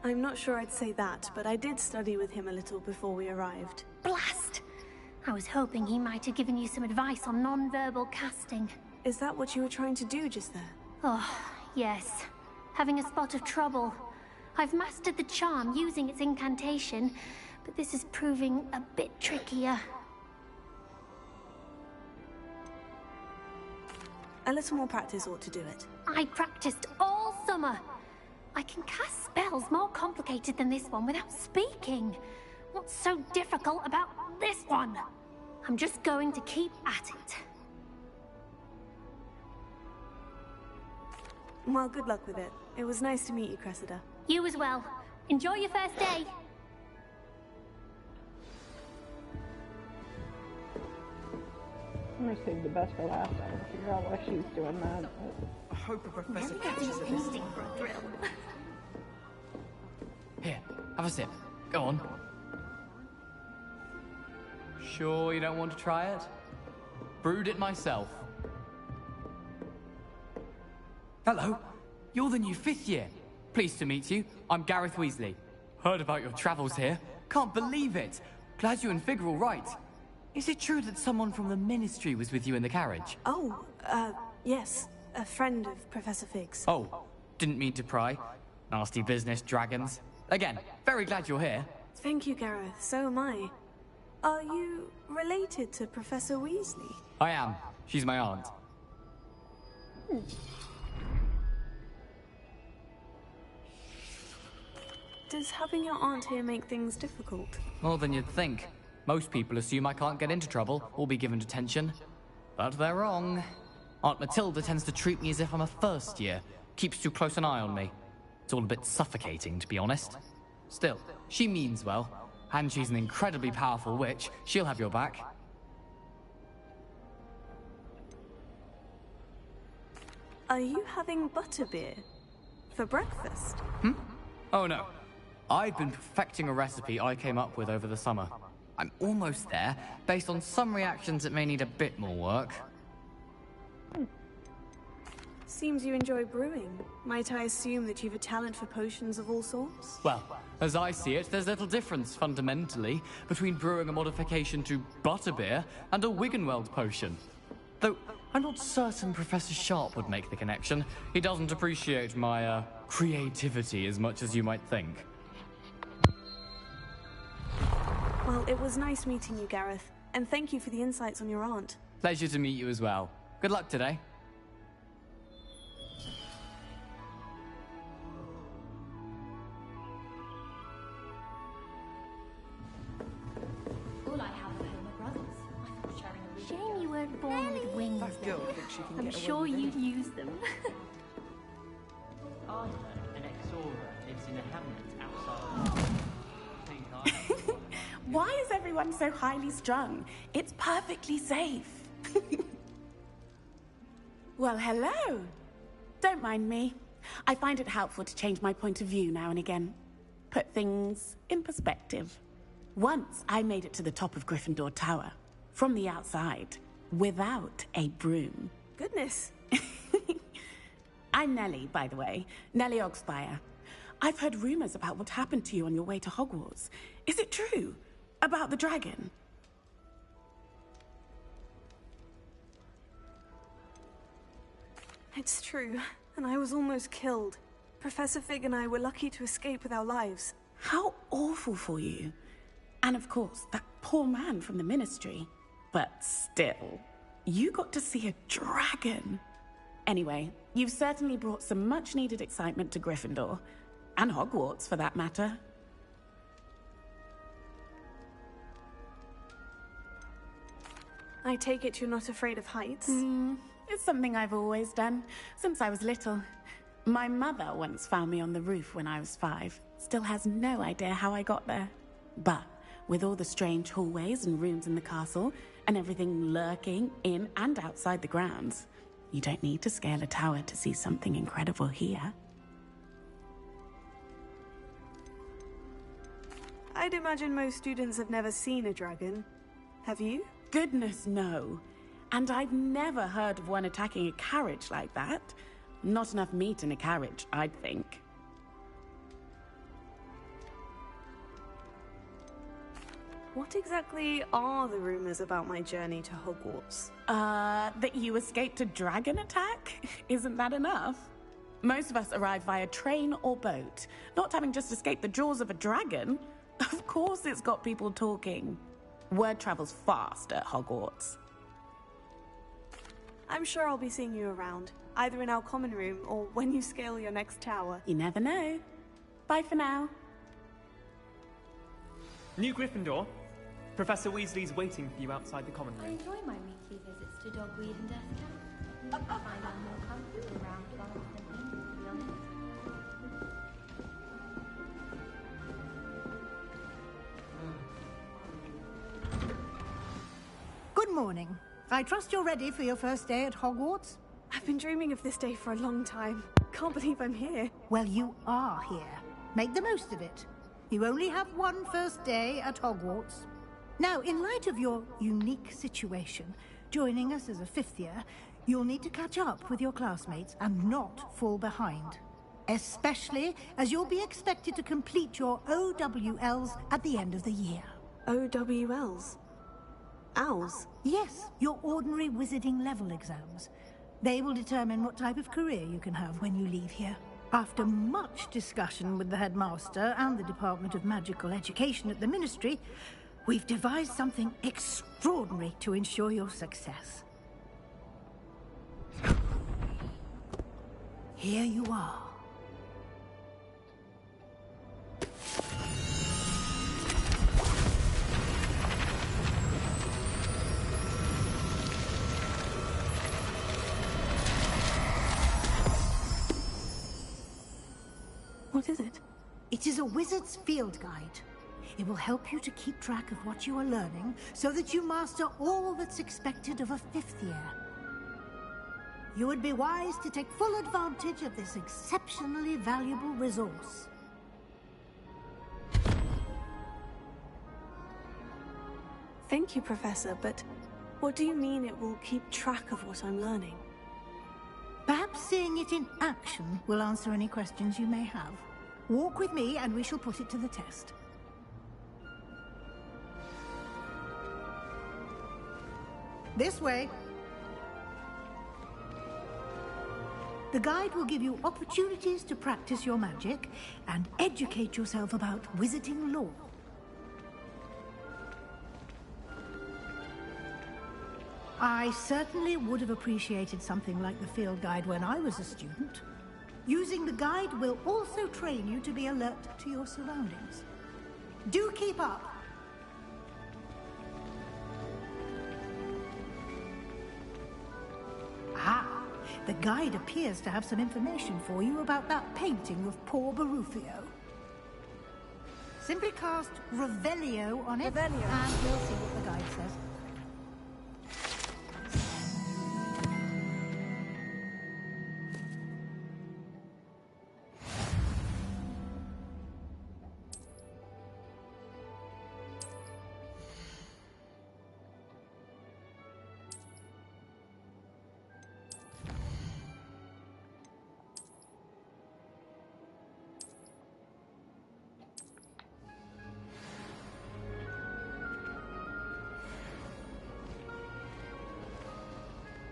I'm not sure I'd say that, but I did study with him a little before we arrived. Blast! I was hoping he might have given you some advice on non-verbal casting. Is that what you were trying to do just there? Oh, yes. Having a spot of trouble. I've mastered the charm using its incantation, but this is proving a bit trickier. A little more practice ought to do it. I practiced all summer. I can cast spells more complicated than this one without speaking. What's so difficult about this one? I'm just going to keep at it. Well, good luck with it. It was nice to meet you, Cressida. You as well. Enjoy your first day. I'm gonna save the best for last. I will figure out why she's doing that. I hope a professor Never catches getting a this. instinct for a thrill. Here, have a sip. Go on. Sure you don't want to try it? Brewed it myself. Hello, you're the new 5th year. Pleased to meet you. I'm Gareth Weasley. Heard about your travels here. Can't believe it. Glad you and Fig are all right. Is it true that someone from the Ministry was with you in the carriage? Oh, yes. A friend of Professor Fig's. Oh, didn't mean to pry. Nasty business, dragons. Again, very glad you're here. Thank you, Gareth. So am I. Are you related to Professor Weasley? I am. She's my aunt. Does having your aunt here make things difficult? More than you'd think. Most people assume I can't get into trouble or be given detention. But they're wrong. Aunt Matilda tends to treat me as if I'm a first year. Keeps too close an eye on me. It's all a bit suffocating, to be honest. Still, she means well. And she's an incredibly powerful witch. She'll have your back. Are you having butterbeer for breakfast? Oh no. I've been perfecting a recipe I came up with over the summer. I'm almost there. Based on some reactions, it may need a bit more work. Seems you enjoy brewing. Might I assume that you've a talent for potions of all sorts? Well, as I see it, there's little difference, fundamentally, between brewing a modification to butterbeer and a Wiggenweld potion. Though, I'm not certain Professor Sharp would make the connection. He doesn't appreciate my, creativity as much as you might think. Well, it was nice meeting you, Gareth. And thank you for the insights on your aunt. Pleasure to meet you as well. Good luck today. All I have at home are brothers. I thought sharing a shame you weren't born with wings. That girl thinks she can I'm get away sure with you'd anything. use them. Arthur, an ex-Aura, lives in a hamlet outside. Why is everyone so highly strung? It's perfectly safe. Well, hello. Don't mind me. I find it helpful to change my point of view now and again. Put things in perspective. Once I made it to the top of Gryffindor Tower, from the outside, without a broom. Goodness. I'm Nellie, by the way. Nellie Ogspire. I've heard rumors about what happened to you on your way to Hogwarts. Is it true? About the dragon? It's true, and I was almost killed. Professor Fig and I were lucky to escape with our lives. How awful for you. And of course, that poor man from the Ministry. But still, you got to see a dragon. Anyway, you've certainly brought some much-needed excitement to Gryffindor. And Hogwarts, for that matter. I take it you're not afraid of heights? It's something I've always done, since I was little. My mother once found me on the roof when I was 5. Still has no idea how I got there. But with all the strange hallways and rooms in the castle, and everything lurking in and outside the grounds, you don't need to scale a tower to see something incredible here. I'd imagine most students have never seen a dragon. Have you? Goodness, no. And I've never heard of one attacking a carriage like that. Not enough meat in a carriage, I'd think. What exactly are the rumors about my journey to Hogwarts? That you escaped a dragon attack? Isn't that enough? Most of us arrive via train or boat, not having just escaped the jaws of a dragon. Of course it's got people talking. Word travels fast at Hogwarts. I'm sure I'll be seeing you around, either in our common room or when you scale your next tower. You never know. Bye for now. New Gryffindor. Professor Weasley's waiting for you outside the common I room. enjoy my weekly visits to Dogweed and Death Camp. I find I'm more comfortable around dogs than him, to be honest. Good morning. I trust you're ready for your first day at Hogwarts? I've been dreaming of this day for a long time. Can't believe I'm here. Well, you are here. Make the most of it. You only have one first day at Hogwarts. Now, in light of your unique situation, joining us as a 5th year, you'll need to catch up with your classmates and not fall behind. Especially as you'll be expected to complete your OWLs at the end of the year. OWLs? Owls? Yes, your ordinary wizarding level exams. They will determine what type of career you can have when you leave here. After much discussion with the headmaster and the Department of Magical Education at the Ministry, we've devised something extraordinary to ensure your success. Here you are. What is it? It is a wizard's field guide. It will help you to keep track of what you are learning, so that you master all that's expected of a 5th year. You would be wise to take full advantage of this exceptionally valuable resource. Thank you, Professor, but what do you mean it will keep track of what I'm learning? Perhaps seeing it in action will answer any questions you may have. Walk with me and we shall put it to the test. This way. The guide will give you opportunities to practice your magic and educate yourself about wizarding lore. I certainly would have appreciated something like the field guide when I was a student. Using the guide will also train you to be alert to your surroundings. Do keep up! Ah, the guide appears to have some information for you about that painting of poor Barufio. Simply cast Revelio on it, and we'll see what the guide says.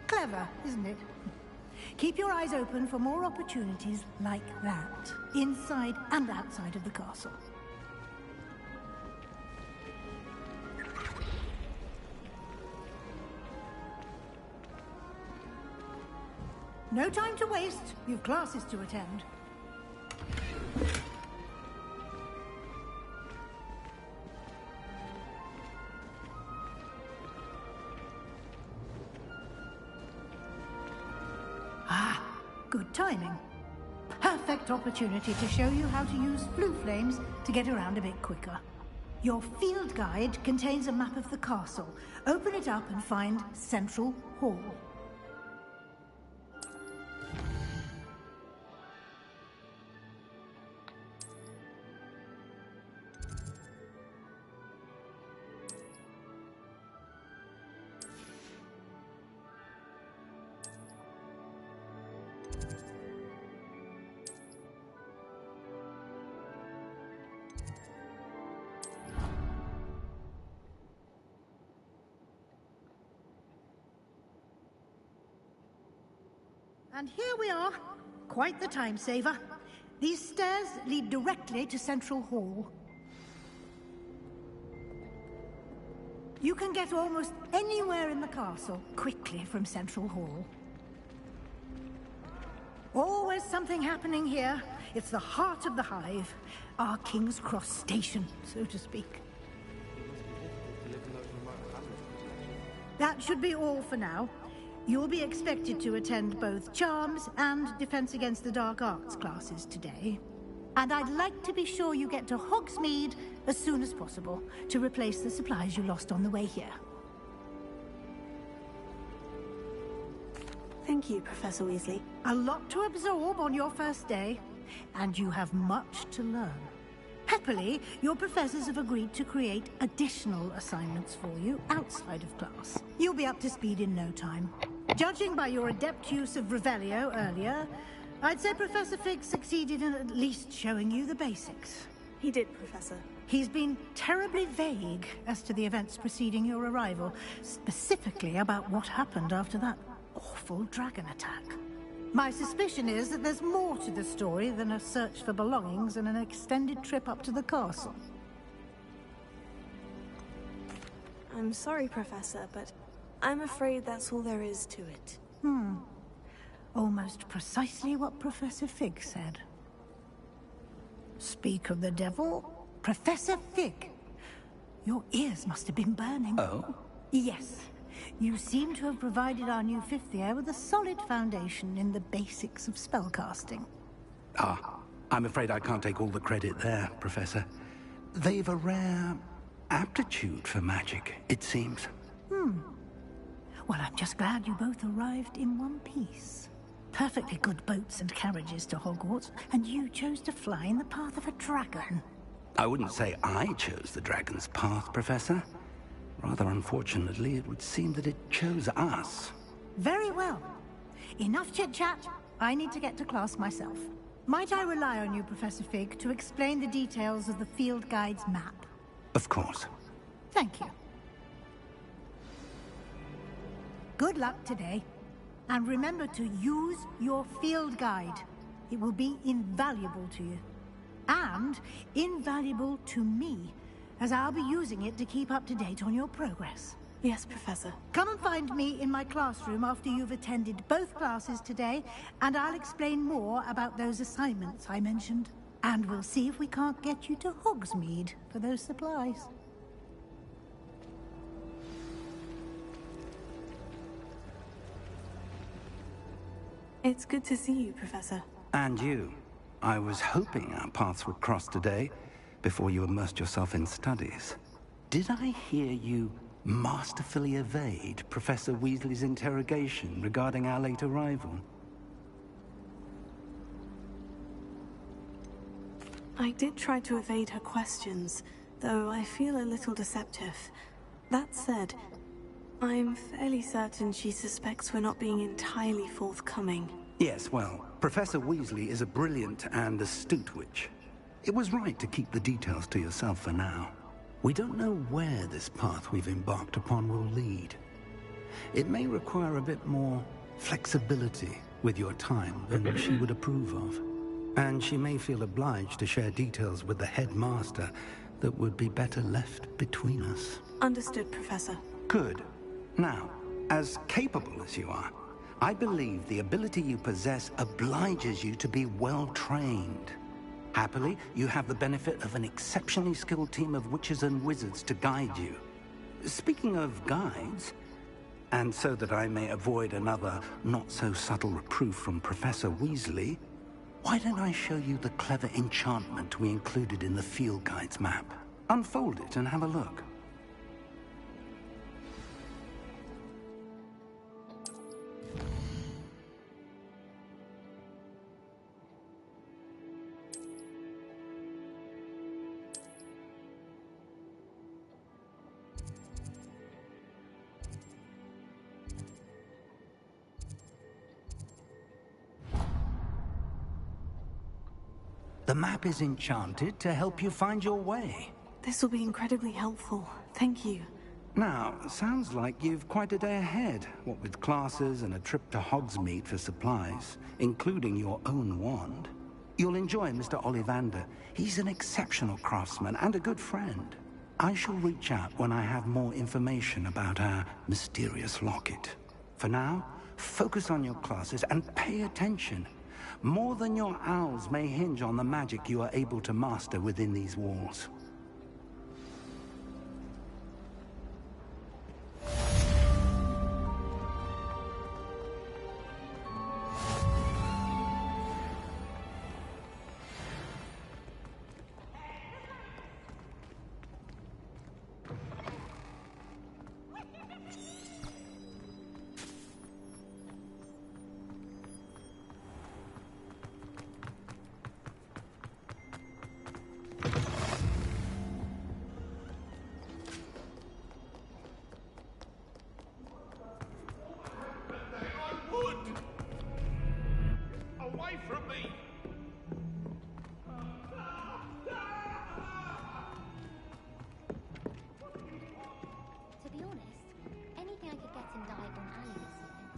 Clever, isn't it? Keep your eyes open for more opportunities like that, inside and outside of the castle. No time to waste. You've classes to attend. Good timing. Perfect opportunity to show you how to use flue flames to get around a bit quicker. Your field guide contains a map of the castle. Open it up and find Central Hall. And here we are. Quite the time saver. These stairs lead directly to Central Hall. You can get almost anywhere in the castle quickly from Central Hall. Always something happening here. It's the heart of the hive. Our King's Cross station, so to speak. That should be all for now. You'll be expected to attend both Charms and Defense Against the Dark Arts classes today. And I'd like to be sure you get to Hogsmeade as soon as possible to replace the supplies you lost on the way here. Thank you, Professor Weasley. A lot to absorb on your first day, and you have much to learn. Happily, your professors have agreed to create additional assignments for you outside of class. You'll be up to speed in no time. Judging by your adept use of Revelio earlier, I'd say Professor Fig succeeded in at least showing you the basics. He did, Professor. He's been terribly vague as to the events preceding your arrival, specifically about what happened after that awful dragon attack. My suspicion is that there's more to the story than a search for belongings and an extended trip up to the castle. I'm sorry, Professor, but I'm afraid that's all there is to it. Almost precisely what Professor Fig said. Speak of the devil, Professor Fig. Your ears must have been burning. Oh? Yes. You seem to have provided our new 5th year with a solid foundation in the basics of spellcasting. I'm afraid I can't take all the credit there, Professor. they've a rare aptitude for magic, it seems. Well, I'm just glad you both arrived in one piece. Perfectly good boats and carriages to Hogwarts, and you chose to fly in the path of a dragon. I wouldn't say I chose the dragon's path, Professor. Rather unfortunately, it would seem that it chose us. Very well. Enough chit-chat. I need to get to class myself. Might I rely on you, Professor Fig, to explain the details of the field guide's map? Of course. Thank you. Good luck today. And remember to use your field guide. It will be invaluable to you. And invaluable to me, as I'll be using it to keep up to date on your progress. Yes, Professor. Come and find me in my classroom after you've attended both classes today, and I'll explain more about those assignments I mentioned. And we'll see if we can't get you to Hogsmeade for those supplies. It's good to see you, Professor. And you. I was hoping our paths would cross today, before you immersed yourself in studies. Did I hear you masterfully evade Professor Weasley's interrogation regarding our late arrival? I did try to evade her questions, though I feel a little deceptive. That said, I'm fairly certain she suspects we're not being entirely forthcoming. Yes, well, Professor Weasley is a brilliant and astute witch. It was right to keep the details to yourself for now. We don't know where this path we've embarked upon will lead. It may require a bit more flexibility with your time than she would approve of. And she may feel obliged to share details with the headmaster that would be better left between us. Understood, Professor. Good. Now, as capable as you are, I believe the ability you possess obliges you to be well-trained. Happily, you have the benefit of an exceptionally skilled team of witches and wizards to guide you. Speaking of guides, and so that I may avoid another not-so-subtle reproof from Professor Weasley, why don't I show you the clever enchantment we included in the field guide's map? Unfold it and have a look. The map is enchanted to help you find your way. This will be incredibly helpful. Thank you. Now, sounds like you've quite a day ahead, what with classes and a trip to Hogsmeade for supplies, including your own wand. You'll enjoy Mr. Ollivander. He's an exceptional craftsman and a good friend. I shall reach out when I have more information about our mysterious locket. For now, focus on your classes and pay attention. More than your owls may hinge on the magic you are able to master within these walls.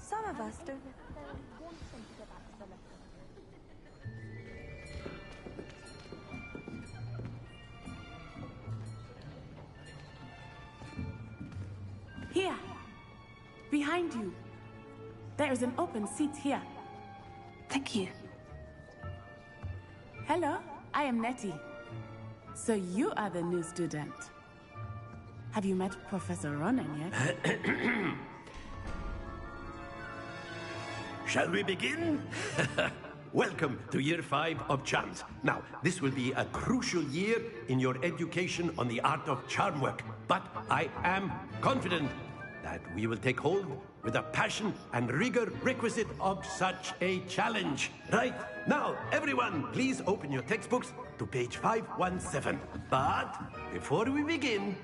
Some of us don't. Here. Behind you. There is an open seat here. Thank you. Hello, I am Nettie. So you are the new student. Have you met Professor Ronan yet? Shall we begin? welcome to Year 5 of Charms. Now, this will be a crucial year in your education on the art of charm work, but I am confident that we will take hold with the passion and rigor requisite of such a challenge. Right, now, everyone, please open your textbooks to page 517. But before we begin,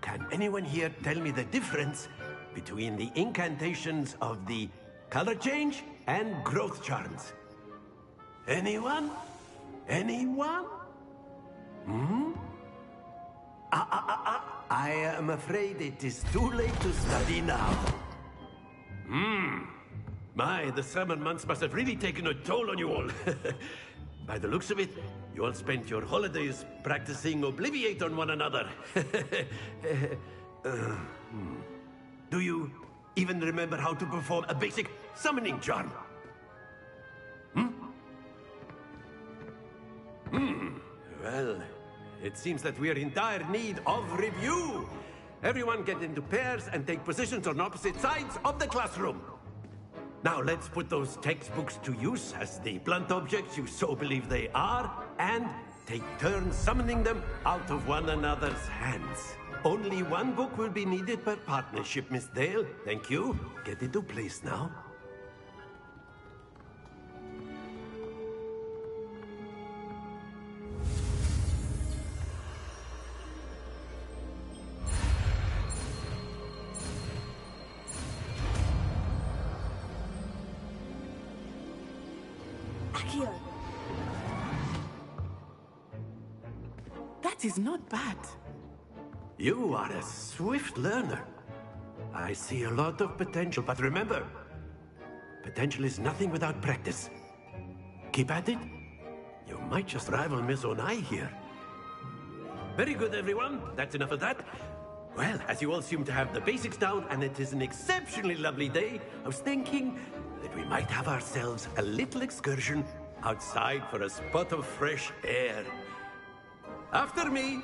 can anyone here tell me the difference between the incantations of the color change and growth charms? Anyone? Anyone? Hmm? I am afraid it is too late to study now. My, the summer months must have really taken a toll on you all. By the looks of it, you all spent your holidays practicing Obliviate on one another. Do you even remember how to perform a basic summoning charm? Well, it seems that we are in dire need of review. Everyone get into pairs and take positions on opposite sides of the classroom. Now let's put those textbooks to use as the blunt objects you so believe they are, and take turns summoning them out of one another's hands. Only one book will be needed per partnership, Miss Dale. Thank you. Get into place now. That is not bad. You are a swift learner. I see a lot of potential, but remember, potential is nothing without practice. Keep at it. You might just rival Miss Onai here. Very good, everyone. That's enough of that. Well, as you all seem to have the basics down, and it is an exceptionally lovely day, I was thinking that we might have ourselves a little excursion outside for a spot of fresh air. After me.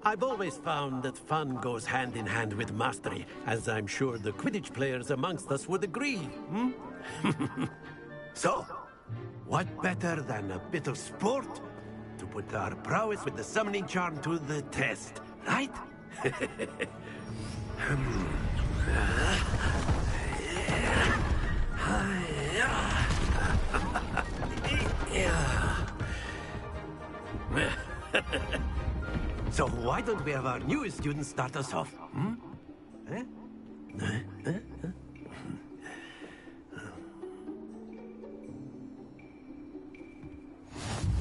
I've always found that fun goes hand in hand with mastery, as I'm sure the Quidditch players amongst us would agree. So, what better than a bit of sport to put our prowess with the summoning charm to the test, right? So why don't we have our newest student start us off?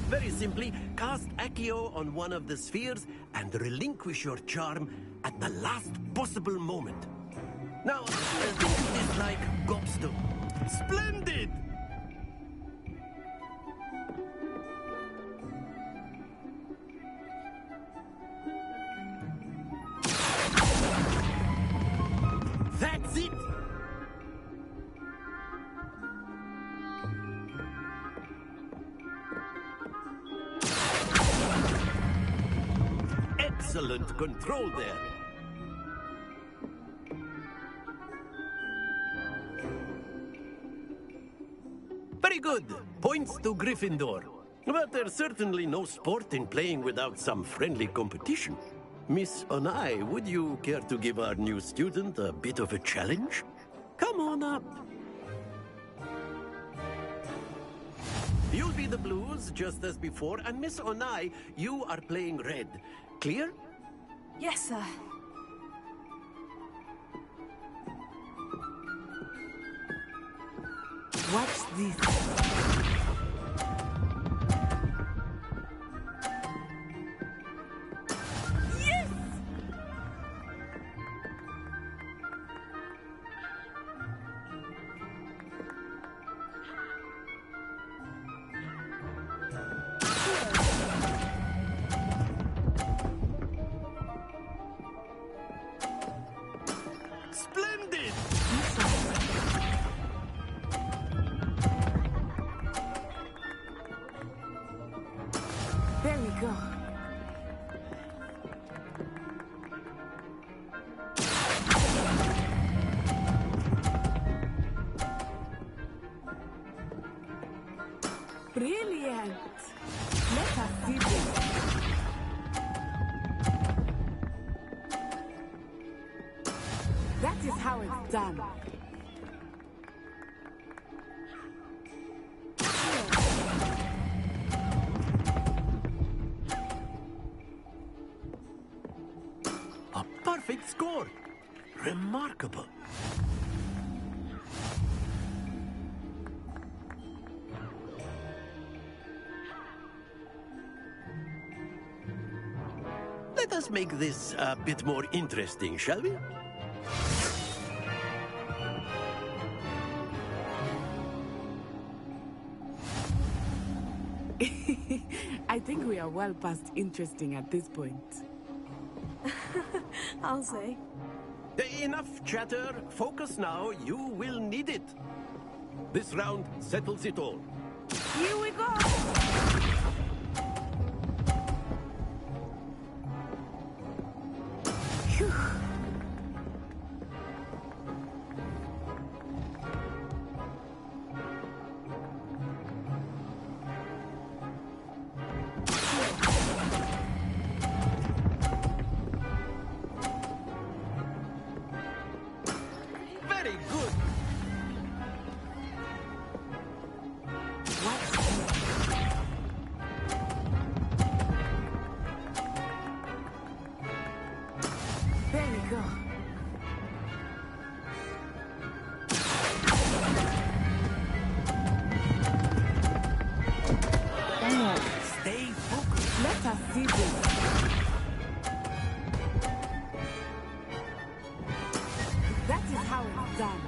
Very simply, cast Accio on one of the spheres and relinquish your charm at the last possible moment. Now, think of this like gobstone. Splendid! That's it! Excellent control there. Very good. Points to Gryffindor. But there's certainly no sport in playing without some friendly competition. Miss Onai, would you care to give our new student a bit of a challenge? Come on up. You'll be the blues, just as before, and Miss Onai, you are playing red. Clear? Yes, sir. What's this? Splendid! There we go. Brilliant! Let us see this. That is how it's done. A perfect score! Remarkable. Let us make this a bit more interesting, shall we? I think we are well past interesting at this point. I'll say. Enough chatter. Focus now. You will need it. This round settles it all. Here we go! Phew. Very good. There we go. Stay focused. Let us see this. That is how it's done.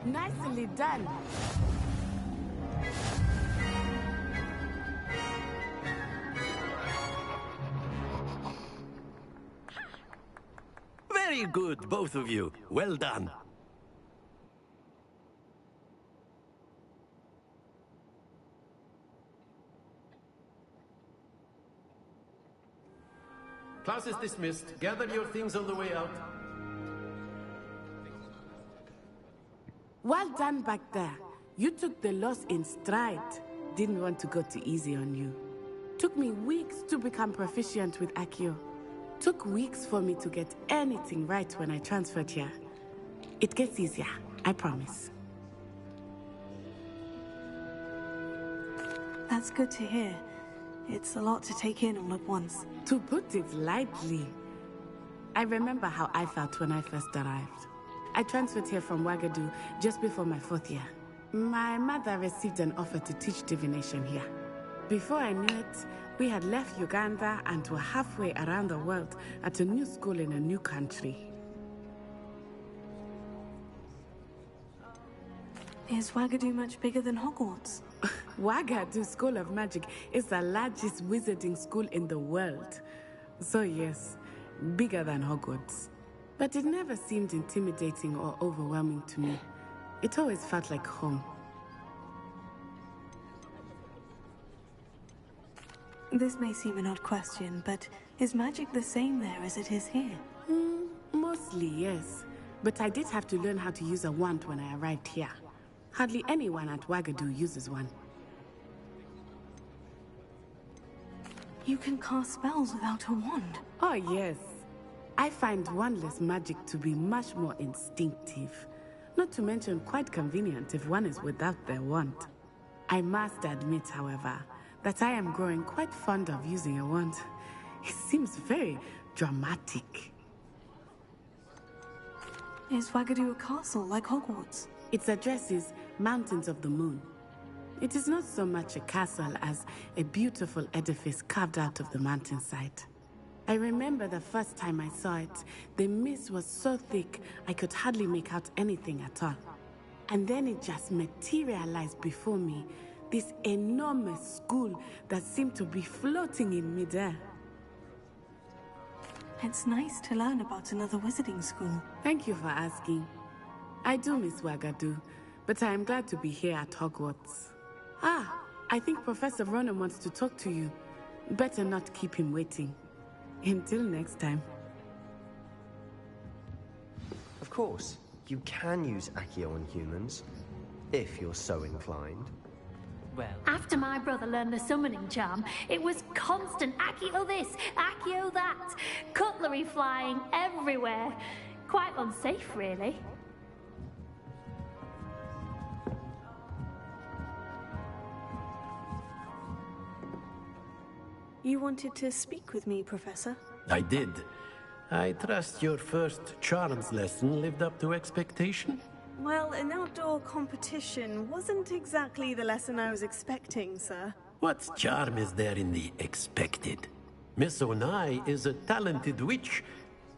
Nicely done. Very good, both of you. Well done. Class is dismissed. Gather your things on the way out. Well done back there. You took the loss in stride. Didn't want to go too easy on you. Took me weeks to become proficient with Accio. Took weeks for me to get anything right when I transferred here. It gets easier, I promise. That's good to hear. It's a lot to take in all at once. To put it lightly, I remember how I felt when I first arrived. I transferred here from Wagadu just before my 4th year. My mother received an offer to teach divination here. Before I knew it, we had left Uganda and were halfway around the world at a new school in a new country. Is Wagadu much bigger than Hogwarts? Wagadu School of Magic is the largest wizarding school in the world. So yes, bigger than Hogwarts. But it never seemed intimidating or overwhelming to me. It always felt like home. This may seem an odd question, but is magic the same there as it is here? Mostly, yes. But I did have to learn how to use a wand when I arrived here. Hardly anyone at Wagadu uses one. You can cast spells without a wand? Oh, yes. I find wandless magic to be much more instinctive. Not to mention quite convenient if one is without their wand. I must admit, however, that I am growing quite fond of using a wand. It seems very dramatic. Is Wagadu a castle like Hogwarts? Its address is Mountains of the Moon. It is not so much a castle as a beautiful edifice carved out of the mountainside. I remember the first time I saw it, the mist was so thick I could hardly make out anything at all. And then it just materialized before me, This enormous school that seemed to be floating in midair. It's nice to learn about another wizarding school. Thank you for asking. I do miss Wagadu, but I am glad to be here at Hogwarts. Ah, I think Professor Ronan wants to talk to you. Better not keep him waiting. Until next time. Of course, you can use Accio on humans, if you're so inclined. Well, After my brother learned the summoning charm, it was constant Accio this, Accio that, cutlery flying everywhere. Quite unsafe, really. You wanted to speak with me, Professor? I did. I trust your first charms lesson lived up to expectation? Well, an outdoor competition wasn't exactly the lesson I was expecting, sir. What charm is there in the expected? Miss Onai is a talented witch.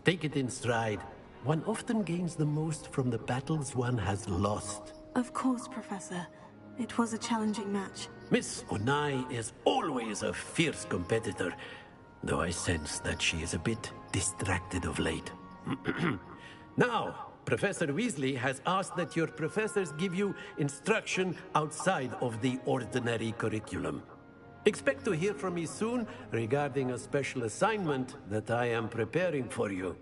Take it in stride. One often gains the most from the battles one has lost. Of course, Professor. It was a challenging match. Miss Onai is always a fierce competitor, though I sense that she is a bit distracted of late. Now, Professor Weasley has asked that your professors give you instruction outside of the ordinary curriculum. Expect to hear from me soon regarding a special assignment that I am preparing for you.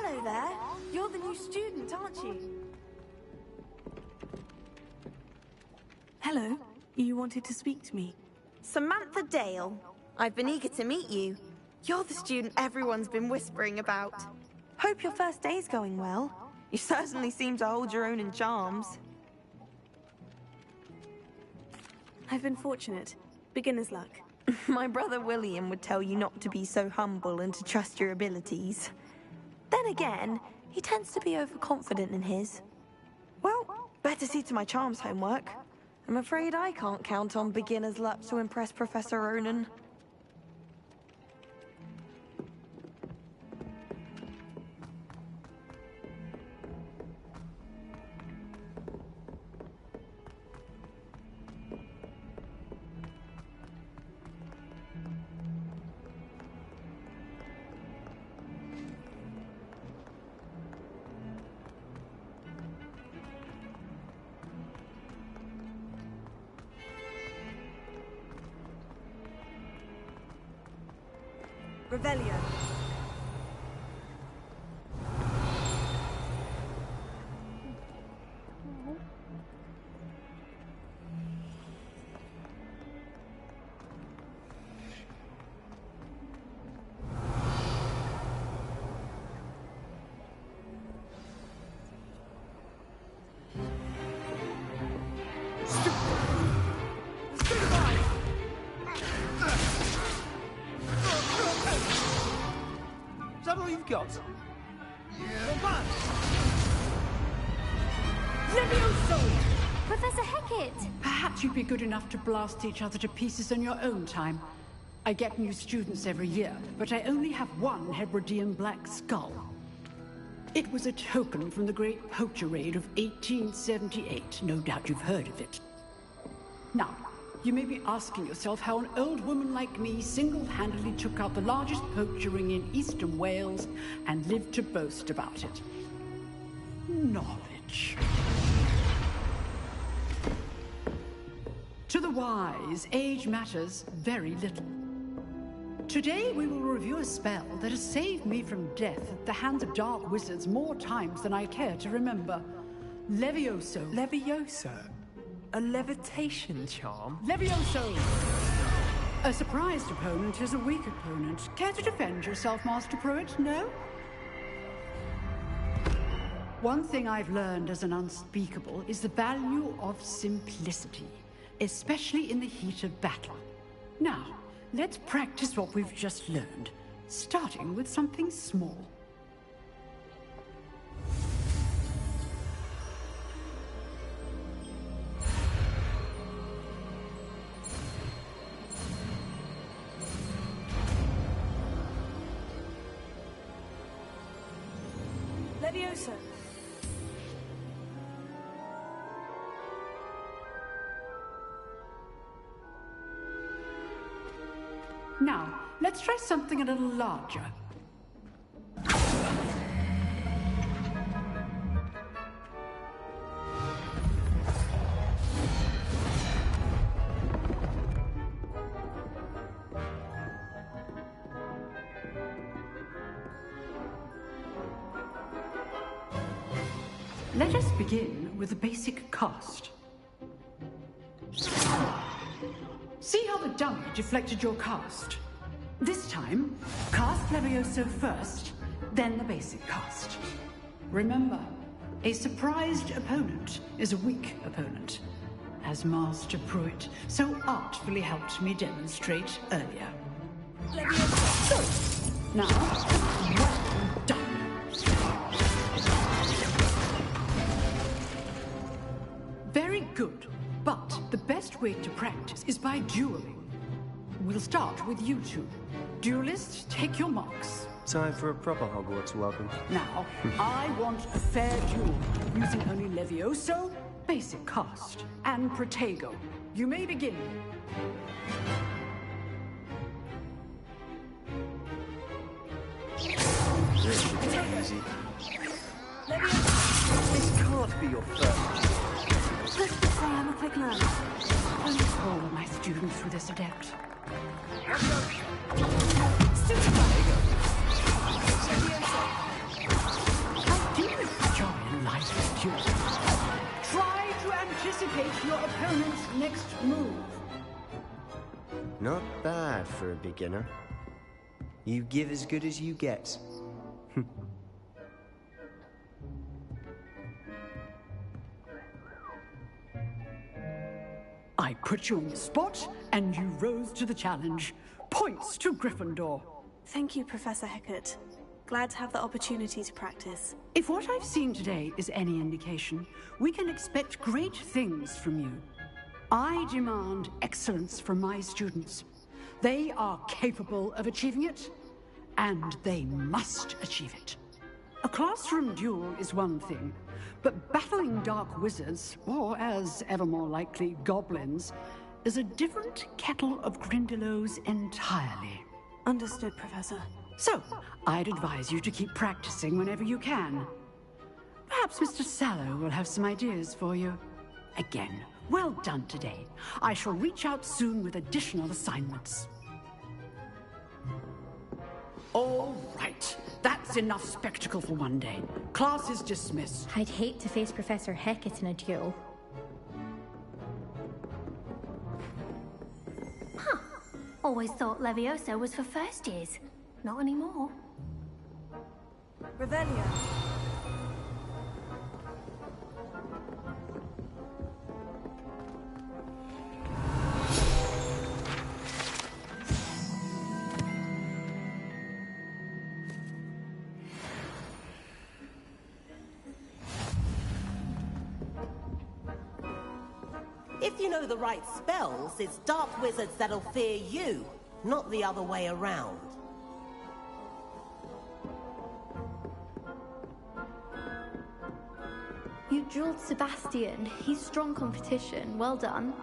Hello there. You're the new student, aren't you? Hello. You wanted to speak to me? Samantha Dale. I've been eager to meet you. You're the student everyone's been whispering about. Hope your first day's going well. You certainly seem to hold your own in charms. I've been fortunate. Beginner's luck. My brother William would tell you not to be so humble and to trust your abilities. Then again, he tends to be overconfident in his. Well, better see to my charms homework. I'm afraid I can't count on beginner's luck to impress Professor Ronan. Revelio. Got. Levioso! Professor Hecat! Perhaps you'd be good enough to blast each other to pieces on your own time. I get new students every year, but I only have one Hebridean black skull. It was a token from the Great Poacher Raid of 1878. No doubt you've heard of it. Now, you may be asking yourself how an old woman like me single-handedly took out the largest poacher ring in eastern Wales and lived to boast about it. Knowledge. To the wise, age matters very little. Today we will review a spell that has saved me from death at the hands of dark wizards more times than I care to remember. Levioso. Levioso? A levitation charm? Levioso! A surprised opponent is a weak opponent. Care to defend yourself, Master Pruitt? No? One thing I've learned as an unspeakable is the value of simplicity, especially in the heat of battle. Now, let's practice what we've just learned, starting with something small. Levioso. Now, let's try something a little larger. Let us begin with the basic cast. See how the dummy deflected your cast? This time, cast Levioso first, then the basic cast. Remember, a surprised opponent is a weak opponent, as Master Pruitt so artfully helped me demonstrate earlier. Levioso! Now, well done. Very good, but the best way to practice is by dueling. We'll start with you two. Duelists, take your marks. Time for a proper Hogwarts welcome. Now, I want a fair duel, using only Levioso, basic cast, and Protego. You may begin. Easy. This can't be your first. Let's just say I'm a quick learner. Only all of my students through this adept. indicate your opponent's next move. Not bad for a beginner. You give as good as you get. I put you on the spot, and you rose to the challenge. Points to Gryffindor. Thank you, Professor Hecat. Glad to have the opportunity to practice. If what I've seen today is any indication, we can expect great things from you. I demand excellence from my students. They are capable of achieving it, and they must achieve it. A classroom duel is one thing, but battling dark wizards, or as ever more likely, goblins, is a different kettle of Grindylows entirely. Understood, Professor. So, I'd advise you to keep practicing whenever you can. Perhaps Mr. Sallow will have some ideas for you. Again, well done today. I shall reach out soon with additional assignments. All right. That's enough spectacle for one day. Class is dismissed. I'd hate to face Professor Hecat in a duel. Huh. Always thought Levioso was for first years. Not anymore. Revelio. If you know the right spells, it's dark wizards that'll fear you, not the other way around. You drilled Sebastian. He's strong competition. Well done.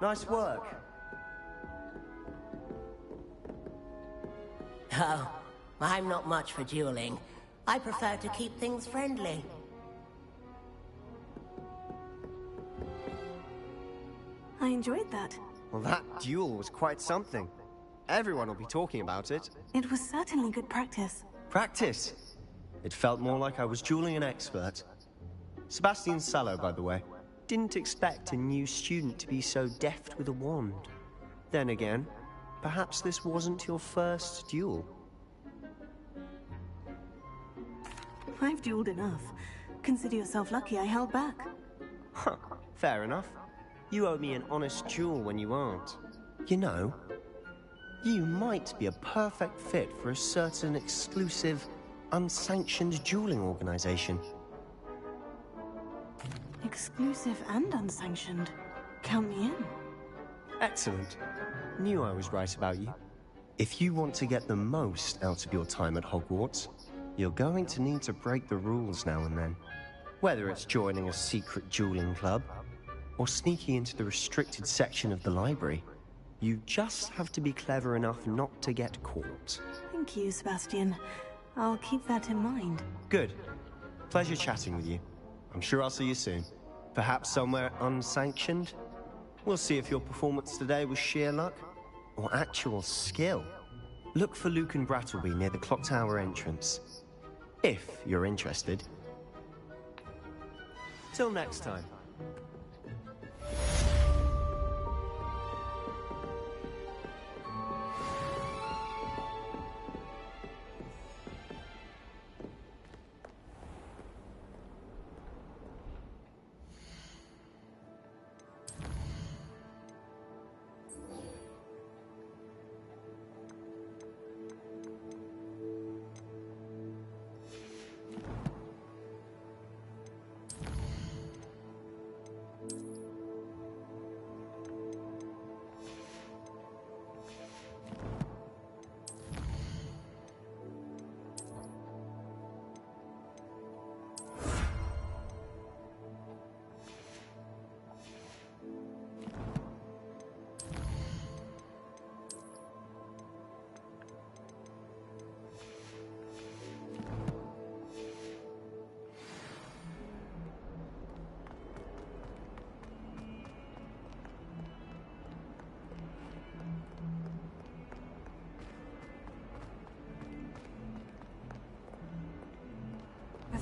Nice work. Oh, I'm not much for dueling. I prefer to keep things friendly. I enjoyed that. Well, that duel was quite something. Everyone will be talking about it. It was certainly good practice. Practice? It felt more like I was dueling an expert. Sebastian Sallow, by the way. Didn't expect a new student to be so deft with a wand. Then again, perhaps this wasn't your first duel. I've dueled enough. Consider yourself lucky I held back. Huh, fair enough. You owe me an honest duel when you aren't. You know, you might be a perfect fit for a certain exclusive, unsanctioned dueling organization. Exclusive and unsanctioned. Count me in. Excellent. Knew I was right about you. If you want to get the most out of your time at Hogwarts, you're going to need to break the rules now and then. Whether it's joining a secret dueling club, or sneaking into the restricted section of the library, you just have to be clever enough not to get caught. Thank you, Sebastian. I'll keep that in mind. Good. Pleasure chatting with you. I'm sure I'll see you soon. Perhaps somewhere unsanctioned? We'll see if your performance today was sheer luck, or actual skill. Look for Luke and Brattleby near the clock tower entrance. If you're interested. Till next time.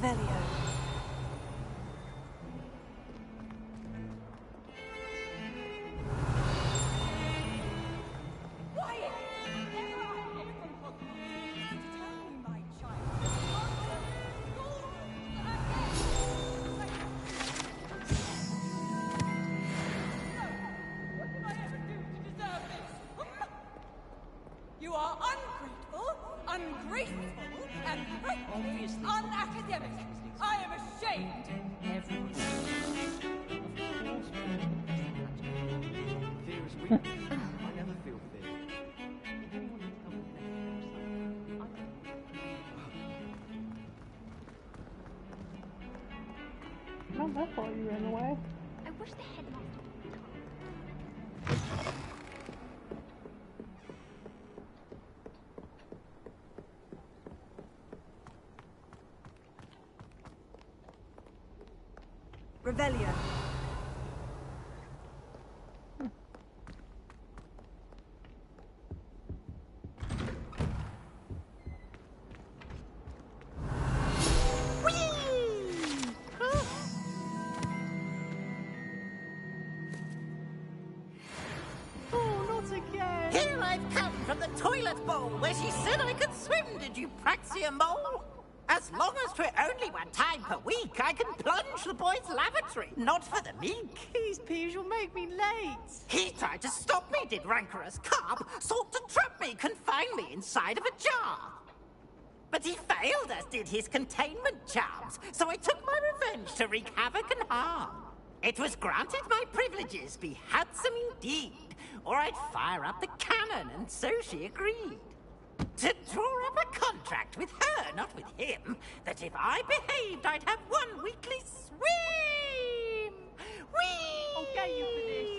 Revelio. You are ungrateful, and frankly, unacademic. I am ashamed. Everyone. Fear is weakness. I never feel fear. If anyone can tell me the next Oh, that's all you ran away. I wish the headmaster Revelio. Oh, not again! Here I've come from the toilet bowl where she said I could swim, did you praxia mole? As long as 'twere only one time per week, I can plunge the boy's lavatory, not for the meek. These peeves will make me late. He tried to stop me, did rancorous carp, sought to trap me, confine me inside of a jar. But he failed, as did his containment charms, so I took my revenge to wreak havoc and harm. It was granted my privileges be handsome indeed, or I'd fire up the cannon, and so she agreed. To draw up a contract with her, not with him, that if I behaved, I'd have one weekly swim! Whee! I'll get you for this.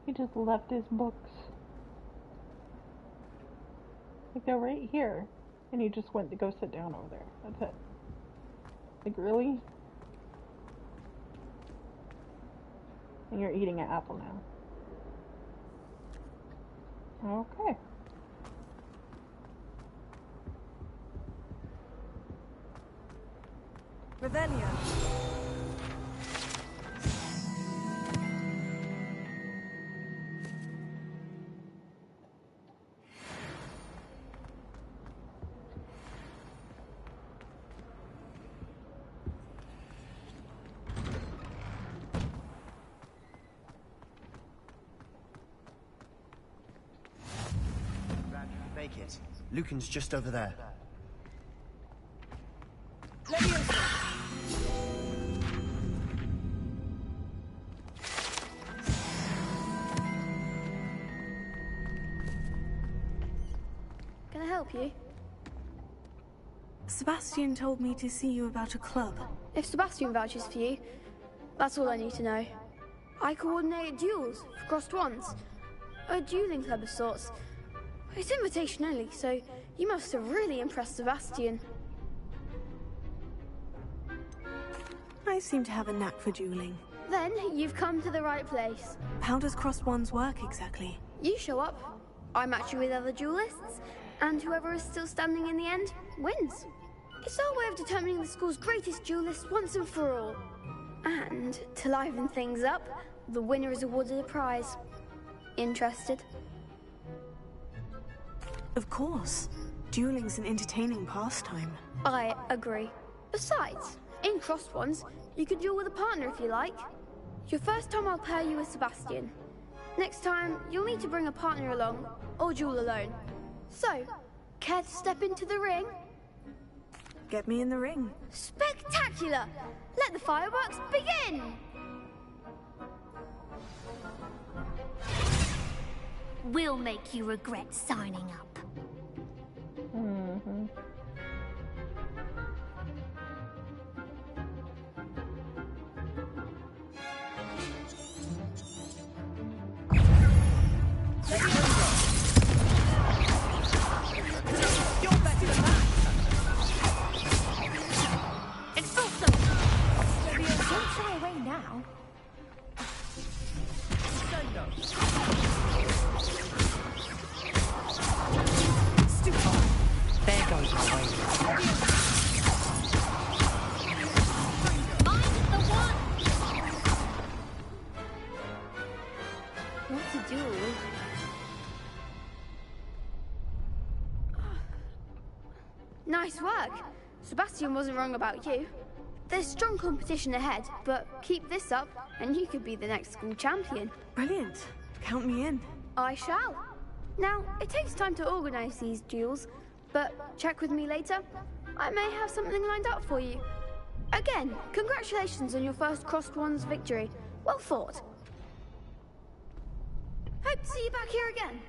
He just left his books. Like, they're right here. And he just went to go sit down over there. That's it. Like, really? And you're eating an apple now. Okay. Revelio. Make it. Lucan's just over there. Can I help you? Sebastian told me to see you about a club. If Sebastian vouches for you, that's all I need to know. I coordinate duels for crossed ones. A dueling club of sorts. It's invitation only, so you must have really impressed Sebastian. I seem to have a knack for dueling. Then you've come to the right place. How does crossed ones work exactly? You show up, I match you with other duelists, and whoever is still standing in the end wins. It's our way of determining the school's greatest duelist once and for all. And to liven things up, the winner is awarded a prize. Interested? Of course. Dueling's an entertaining pastime. I agree. Besides, in crossed ones, you could duel with a partner if you like. Your first time I'll pair you with Sebastian. Next time, you'll need to bring a partner along, or duel alone. So, care to step into the ring? Get me in the ring. Spectacular! Let the fireworks begin! We'll make you regret signing up. Mm-hmm. You're better than that! Expulso! Don't shy away now. Send us. What's a duel? Nice work. Sebastian wasn't wrong about you. There's strong competition ahead, but keep this up and you could be the next school champion. Brilliant. Count me in. I shall. Now, it takes time to organise these duels, but check with me later. I may have something lined up for you. Again, congratulations on your first Crossed Wands victory. Well fought. Hope to see you back here again.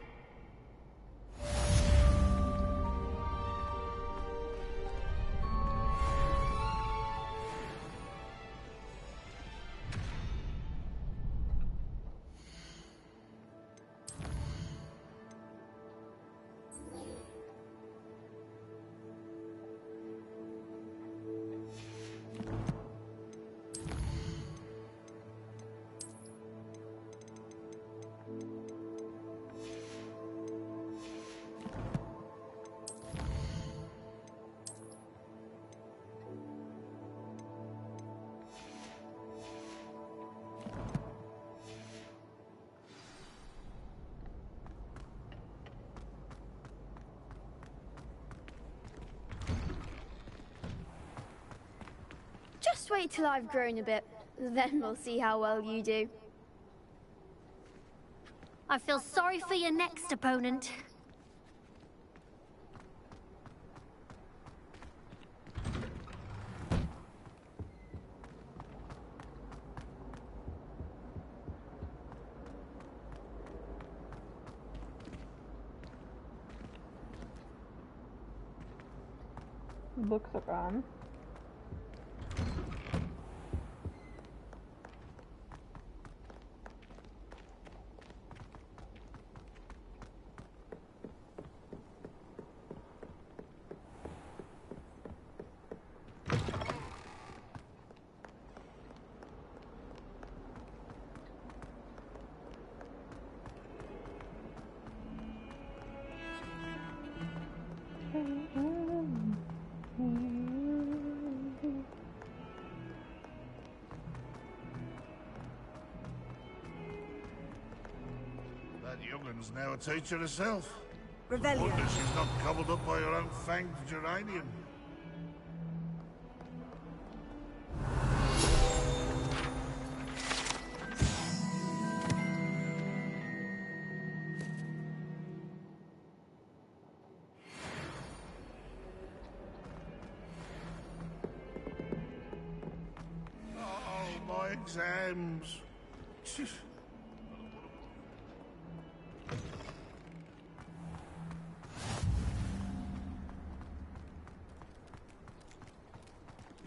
Just wait till I've grown a bit, then we'll see how well you do. I feel sorry for your next opponent. Books are gone. That youngun's now a teacher herself. Revelio. Wonder she's not gobbled up by her own fanged geranium. Oh, my exams.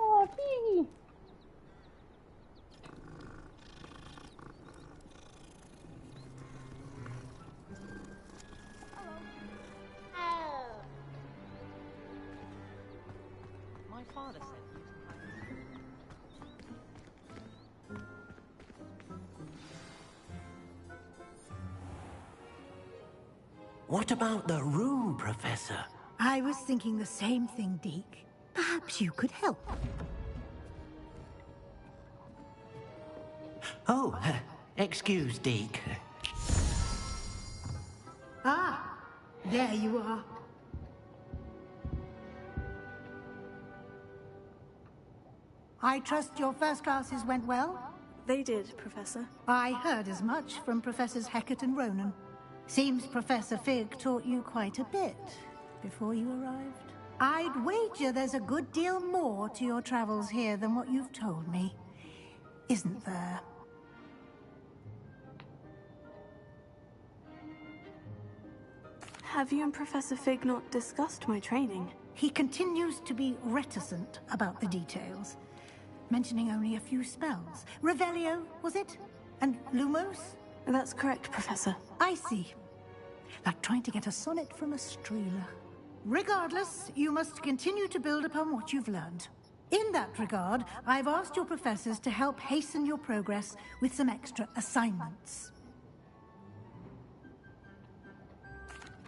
Oh, Piggy! My father said What about the room, Professor? I was thinking the same thing, Deke. Perhaps you could help. Oh, excuse, Deke. Ah, there you are. I trust your first classes went well? They did, Professor. I heard as much from Professors Hecat and Ronan. Seems Professor Fig taught you quite a bit before you arrived. I'd wager there's a good deal more to your travels here than what you've told me. Isn't there? Have you and Professor Fig not discussed my training? He continues to be reticent about the details, mentioning only a few spells. Revelio, was it? And Lumos? That's correct, Professor. I see. Like trying to get a sonnet from a streeler. Regardless, you must continue to build upon what you've learned. In that regard, I've asked your professors to help hasten your progress with some extra assignments.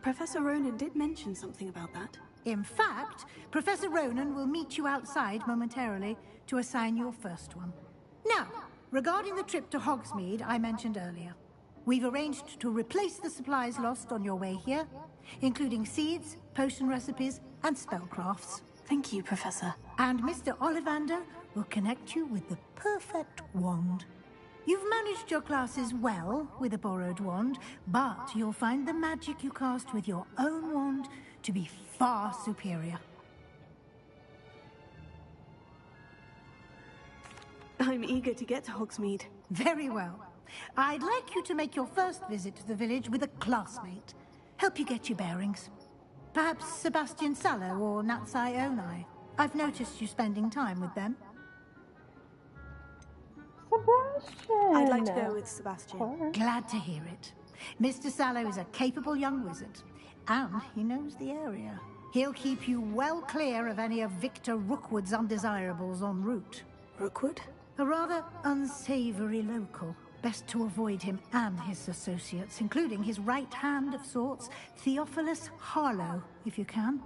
Professor Ronan did mention something about that. In fact, Professor Ronan will meet you outside momentarily to assign your first one. Now, regarding the trip to Hogsmeade I mentioned earlier. We've arranged to replace the supplies lost on your way here, including seeds, potion recipes, and spellcrafts. Thank you, Professor. And Mr. Ollivander will connect you with the perfect wand. You've managed your classes well with a borrowed wand, but you'll find the magic you cast with your own wand to be far superior. I'm eager to get to Hogsmeade. Very well. I'd like you to make your first visit to the village with a classmate. Help you get your bearings. Perhaps Sebastian Sallow or Natsai Onai. I've noticed you spending time with them. Sebastian! I'd like to go with Sebastian. Glad to hear it. Mr. Sallow is a capable young wizard, and he knows the area. He'll keep you well clear of any of Victor Rookwood's undesirables en route. Rookwood? A rather unsavory local. Best to avoid him and his associates, including his right hand of sorts, Theophilus Harlow, if you can.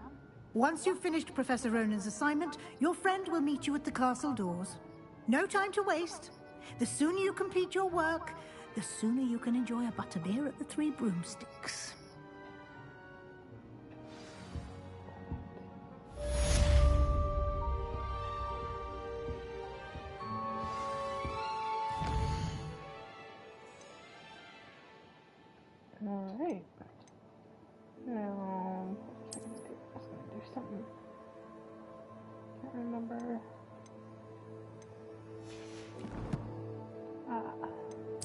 Once you've finished Professor Ronan's assignment, your friend will meet you at the castle doors. No time to waste. The sooner you complete your work, the sooner you can enjoy a butterbeer at the Three Broomsticks. Alright. Now, I was gonna do something. Can't remember.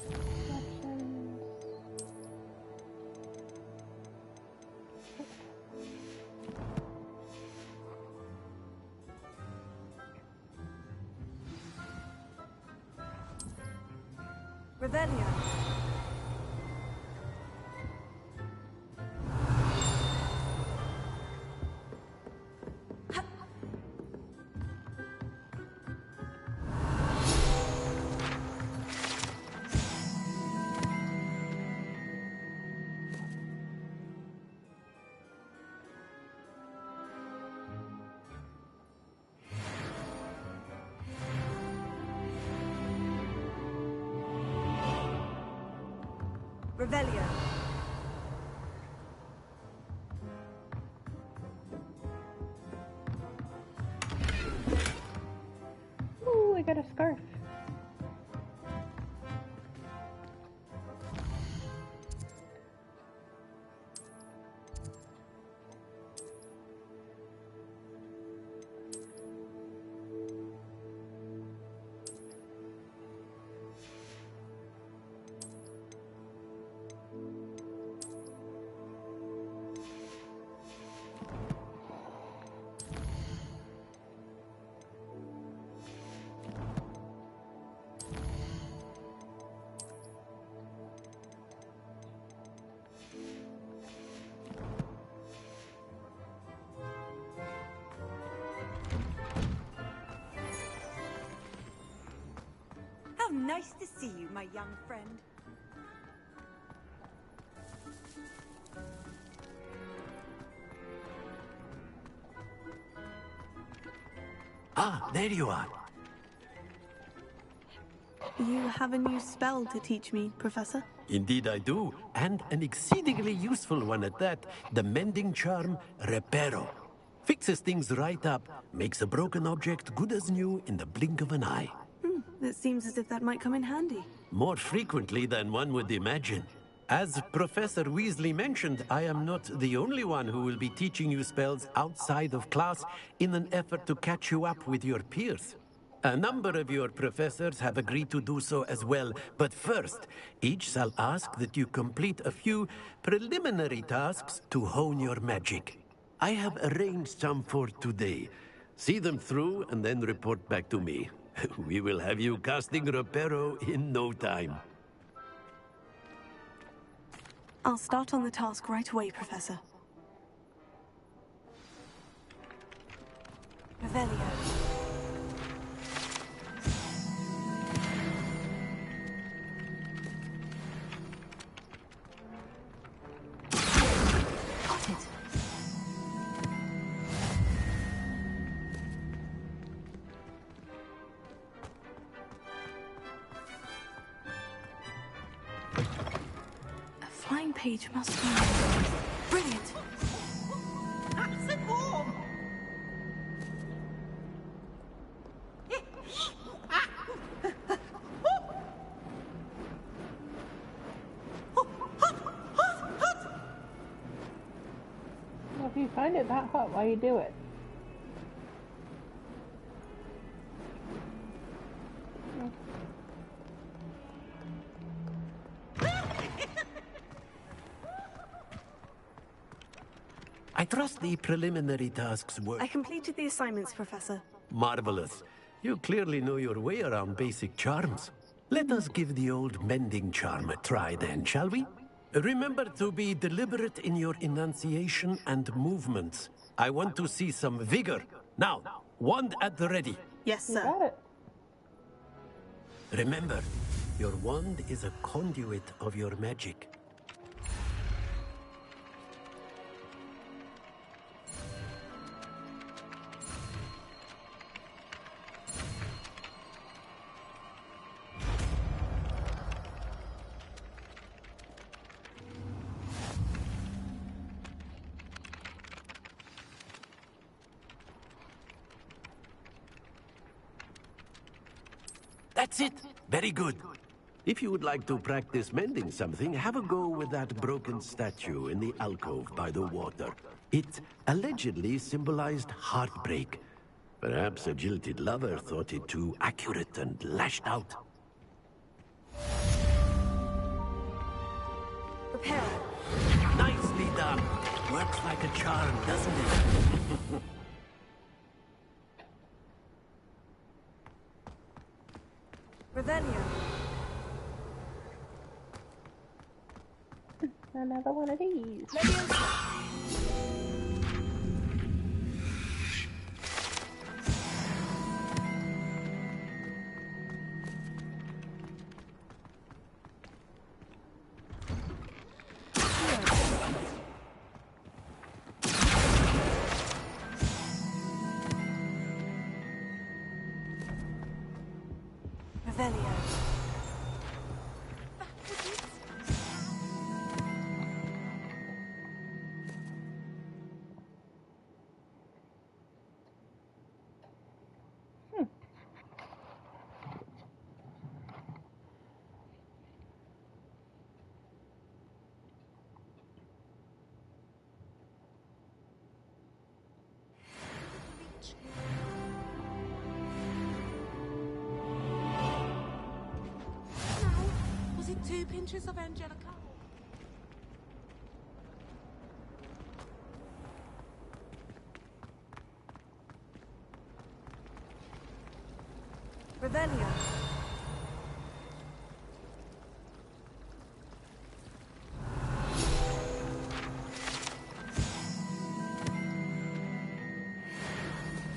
Selections. Revelio. Revelio. Ooh, I got a scarf. How nice to see you, my young friend. Ah, there you are. You have a new spell to teach me, Professor? Indeed I do, and an exceedingly useful one at that. The mending charm, Reparo. Fixes things right up, makes a broken object good as new in the blink of an eye. It seems as if that might come in handy. More frequently than one would imagine. As Professor Weasley mentioned, I am not the only one who will be teaching you spells outside of class in an effort to catch you up with your peers. A number of your professors have agreed to do so as well, but first, each shall ask that you complete a few preliminary tasks to hone your magic. I have arranged some for today. See them through and then report back to me. We will have you casting Reparo in no time. I'll start on the task right away, Professor. Revelio. Got it. flying page must be... Brilliant! Nice and warm. Well, if you find it that hot, why you do it? I trust the preliminary tasks were... I completed the assignments, Professor. Marvelous. You clearly know your way around basic charms. Let us give the old mending charm a try then, shall we? Remember to be deliberate in your enunciation and movements. I want to see some vigor. Now, wand at the ready. Yes, sir. You got it. Remember, your wand is a conduit of your magic. That's it. Very good. If you would like to practice mending something, have a go with that broken statue in the alcove by the water. It allegedly symbolized heartbreak. Perhaps a jilted lover thought it too accurate and lashed out. Prepare. Nicely done. Works like a charm, doesn't it? Revelio. Another one of these. Revelio. Was it 2 pinches of Angelica? Revelio.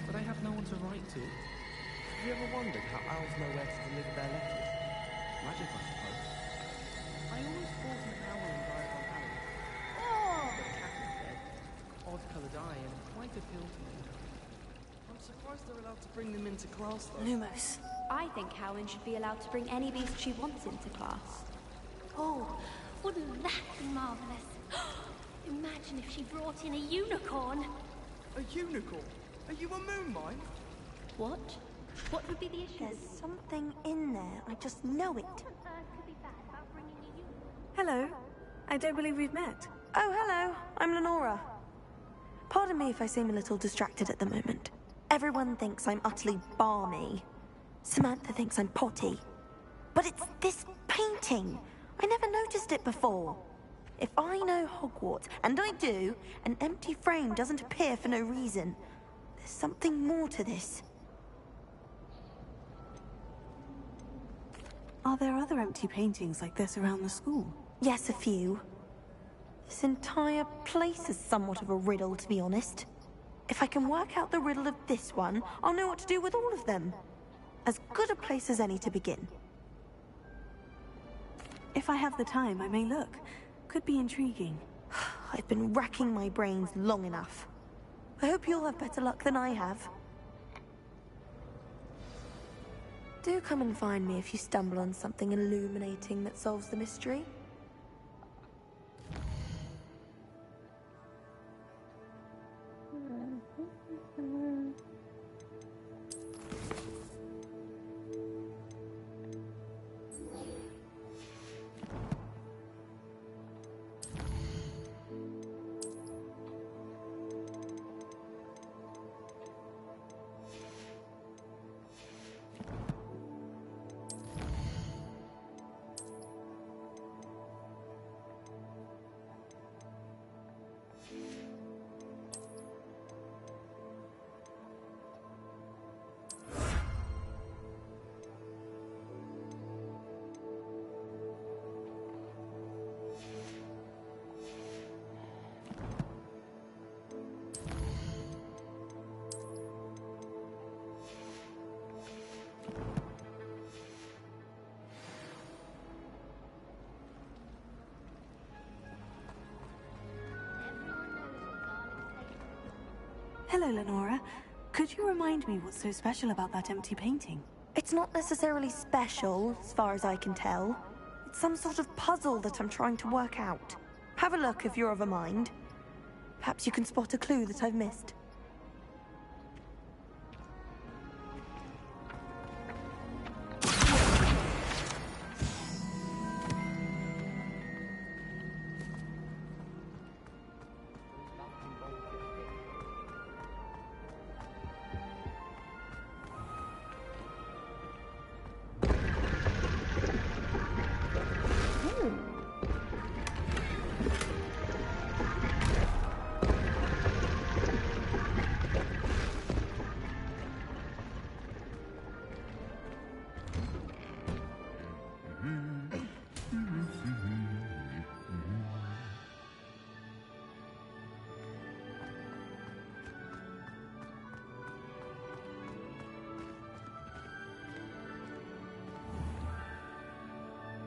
But I have no one to write to. Have you ever wondered how owls know where to deliver their letters? Magic, I suppose. I always thought an owl and Diagon Alley. Oh! But a cat instead. Odd-coloured eye and quite appealed to me. I'm surprised they're allowed to bring them into class, though. Lumos. I think Howlin should be allowed to bring any beast she wants into class. Oh, wouldn't that be marvellous? Imagine if she brought in a unicorn. A unicorn? Are you a moon mine? What? What would be the issue? There's something in there. I just know it. Hello. I don't believe we've met. Oh, hello. I'm Lenora. Pardon me if I seem a little distracted at the moment. Everyone thinks I'm utterly balmy. Samantha thinks I'm potty. But it's this painting. I never noticed it before. If I know Hogwarts, and I do, an empty frame doesn't appear for no reason. There's something more to this. Are there other empty paintings like this around the school? Yes, a few. This entire place is somewhat of a riddle, to be honest. If I can work out the riddle of this one, I'll know what to do with all of them. As good a place as any to begin. If I have the time, I may look. Could be intriguing. I've been racking my brains long enough. I hope you'll have better luck than I have. Do come and find me if you stumble on something illuminating that solves the mystery. Hello, Lenora. Could you remind me what's so special about that empty painting? It's not necessarily special, as far as I can tell. It's some sort of puzzle that I'm trying to work out. Have a look if you're of a mind. Perhaps you can spot a clue that I've missed.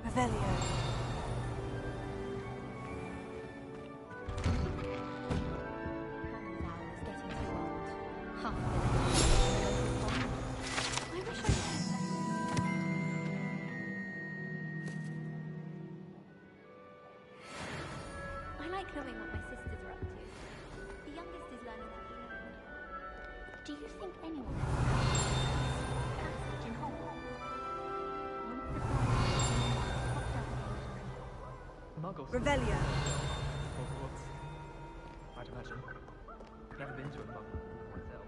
Revelio. I like knowing what my sisters are up to. The youngest is learning to be alone. Do you think anyone has passage in Hogwarts? Muggles. Revelio. Hogwarts. I'd imagine. Never been to a muggle myself.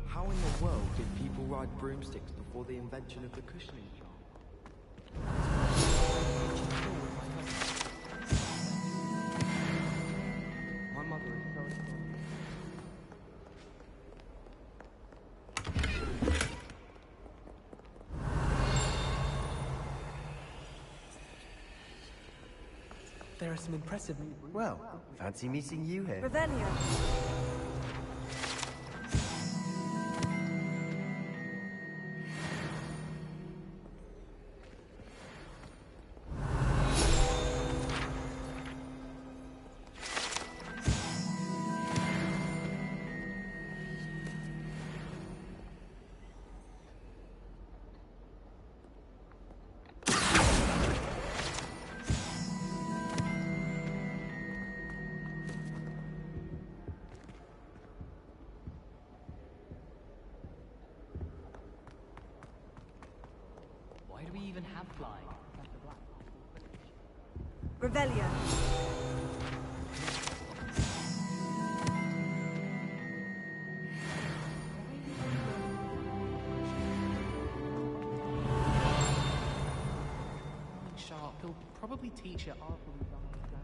How in the world did people ride broomsticks before the invention of the cushioning charm? My mother is so excited. There are some impressive... Well, fancy meeting you here. Revelio. Why do we even have flying? Revelio. Sharp, he'll probably teach it after we've done our exam.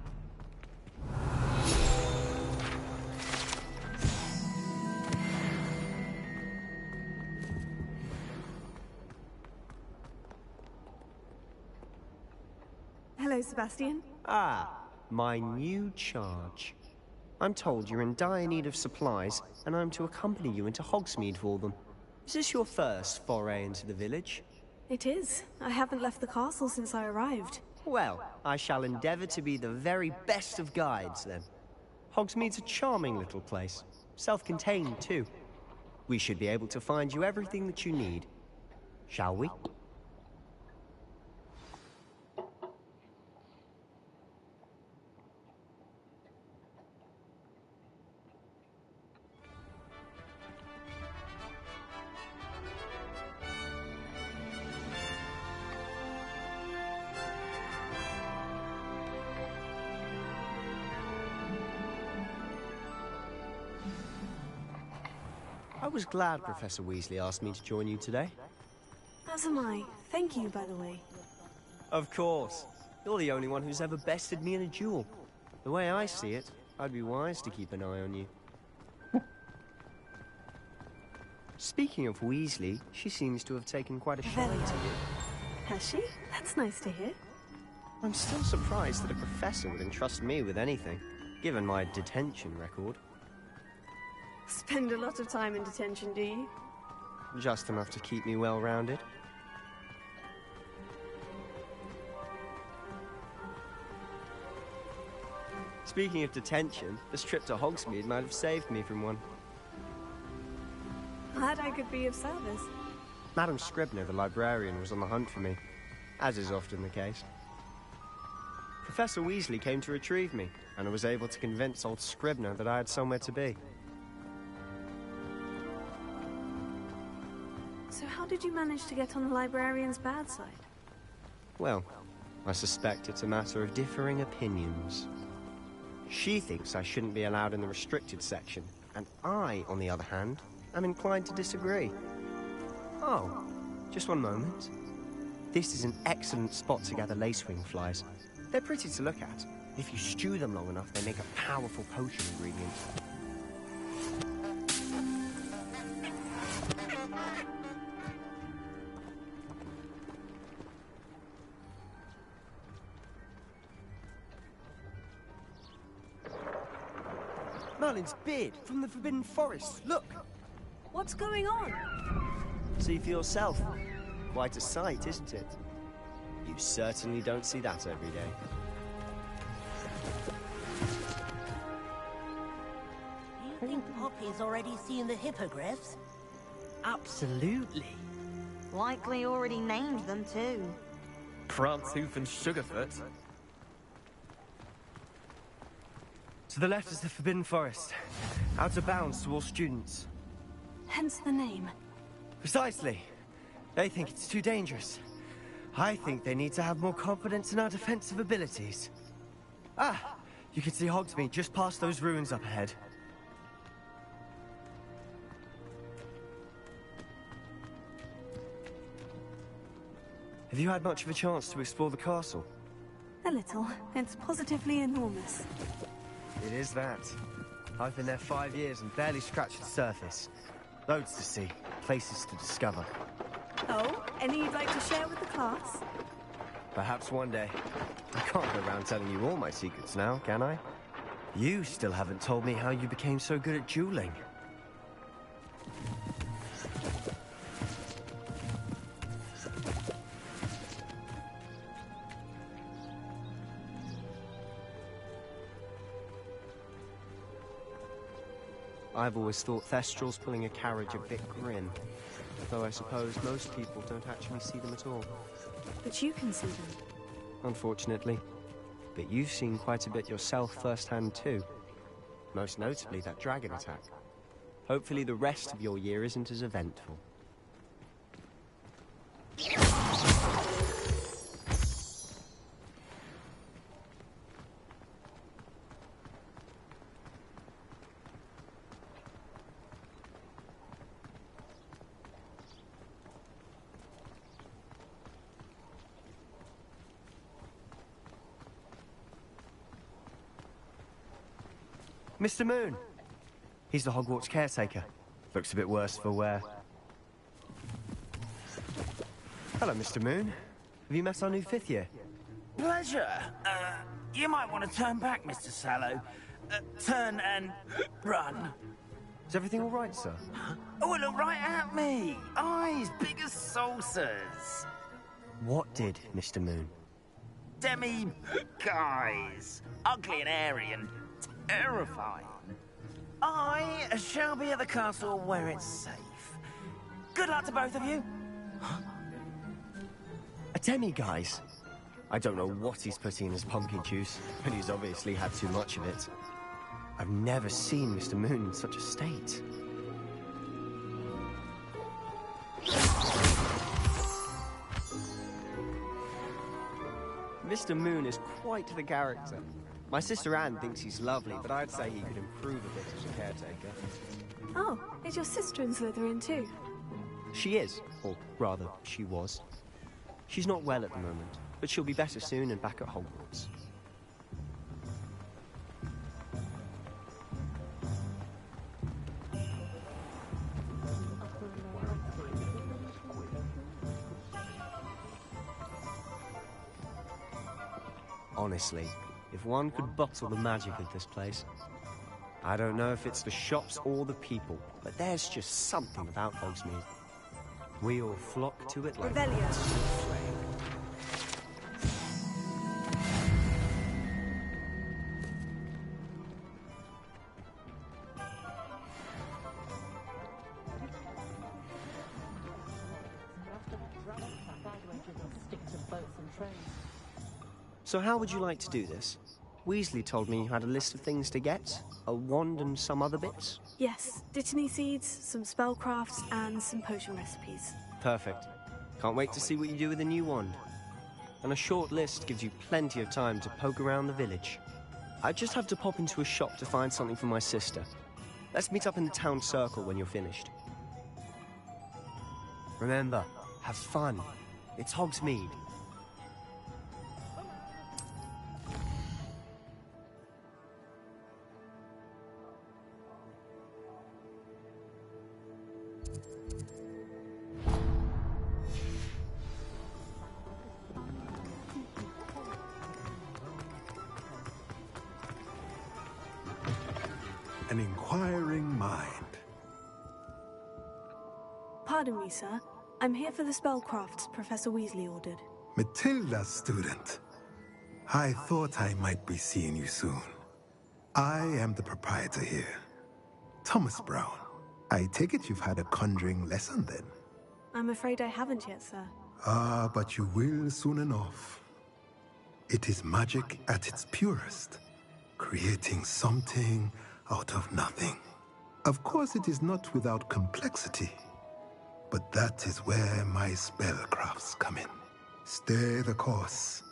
Hello, Sebastian. Ah, my new charge. I'm told you're in dire need of supplies, and I'm to accompany you into Hogsmeade for them. Is this your first foray into the village? It is. I haven't left the castle since I arrived. Well, I shall endeavor to be the very best of guides, then. Hogsmeade's a charming little place. Self-contained, too. We should be able to find you everything that you need. Shall we? I was glad Professor Weasley asked me to join you today. As am I. Thank you, by the way. Of course. You're the only one who's ever bested me in a duel. The way I see it, I'd be wise to keep an eye on you. Speaking of Weasley, she seems to have taken quite a shine to you. Has she? That's nice to hear. I'm still surprised that a professor would entrust me with anything, given my detention record. Spend a lot of time in detention, do you? Just enough to keep me well-rounded. Speaking of detention, this trip to Hogsmeade might have saved me from one. Glad I could be of service. Madam Scribner, the librarian, was on the hunt for me, as is often the case. Professor Weasley came to retrieve me, and I was able to convince old Scribner that I had somewhere to be. So how did you manage to get on the librarian's bad side? Well, I suspect it's a matter of differing opinions. She thinks I shouldn't be allowed in the restricted section, and I, on the other hand, am inclined to disagree. Oh, just one moment. This is an excellent spot to gather lacewing flies. They're pretty to look at. If you stew them long enough, they make a powerful potion ingredient. Merlin's beard from the Forbidden Forest. Look! What's going on? See for yourself. Quite a sight, isn't it? You certainly don't see that every day. You think Poppy's already seen the hippogriffs? Absolutely. Likely already named them too. Prantzoof and Sugarfoot. To the left is the Forbidden Forest. Out of bounds to all students. Hence the name. Precisely. They think it's too dangerous. I think they need to have more confidence in our defensive abilities. Ah! You can see Hogsmeade just past those ruins up ahead. Have you had much of a chance to explore the castle? A little. It's positively enormous. It is that. I've been there 5 years and barely scratched the surface. Loads to see, places to discover. Oh, any you'd like to share with the class? Perhaps one day. I can't go around telling you all my secrets now, can I? You still haven't told me how you became so good at dueling. I've always thought Thestrals pulling a carriage a bit grim. Though I suppose most people don't actually see them at all. But you can see them. Unfortunately. But you've seen quite a bit yourself firsthand too. Most notably that dragon attack. Hopefully the rest of your year isn't as eventful. Mr. Moon! He's the Hogwarts caretaker. Looks a bit worse for wear. Hello, Mr. Moon. Have you met our new 5th year? Pleasure. You might want to turn back, Mr. Sallow. Turn and run. Is everything all right, sir? Oh, look right at me. Eyes big as saucers. What did, Mr. Moon? Guys. Ugly and airy and terrifying. I shall be at the castle where it's safe. Good luck to both of you. A demi-guise? I don't know what he's putting in his pumpkin juice, but he's obviously had too much of it. I've never seen Mr. Moon in such a state. Mr. Moon is quite the character. My sister Anne thinks he's lovely, but I'd say he could improve a bit as a caretaker. Oh, is your sister in Slytherin too? She is, or rather, she was. She's not well at the moment, but she'll be better soon and back at Hogwarts. Honestly, if one could bottle the magic of this place. I don't know if it's the shops or the people, but there's just something about Hogsmeade. We all flock to it like... Revelio. friends. So how would you like to do this? Weasley told me you had a list of things to get, a wand and some other bits. Yes, Dittany seeds, some spellcrafts, and some potion recipes. Perfect. Can't wait to see what you do with the new wand. And a short list gives you plenty of time to poke around the village. I just have to pop into a shop to find something for my sister. Let's meet up in the town circle when you're finished. Remember, have fun. It's Hogsmeade. An inquiring mind. Pardon me, sir. I'm here for the spellcrafts Professor Weasley ordered. Matilda's student. I thought I might be seeing you soon. I am the proprietor here, Thomas Brown. I take it you've had a conjuring lesson then? I'm afraid I haven't yet, sir. Ah, but you will soon enough. It is magic at its purest, creating something out of nothing. Of course, it is not without complexity, but that is where my spellcrafts come in. Stay the course,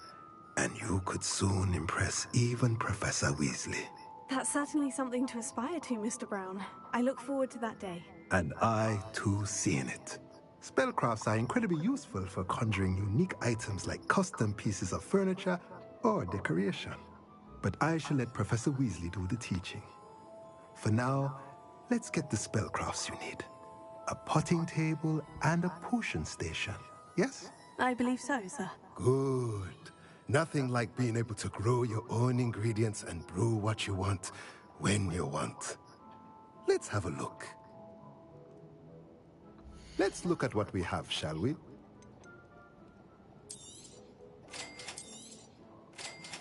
and you could soon impress even Professor Weasley. That's certainly something to aspire to, Mr. Brown. I look forward to that day. And I, too, seeing it. Spellcrafts are incredibly useful for conjuring unique items like custom pieces of furniture or decoration. But I shall let Professor Weasley do the teaching. For now, let's get the spellcrafts you need. A potting table and a potion station, yes? I believe so, sir. Good. Nothing like being able to grow your own ingredients and brew what you want when you want. Let's have a look. Let's look at what we have, shall we?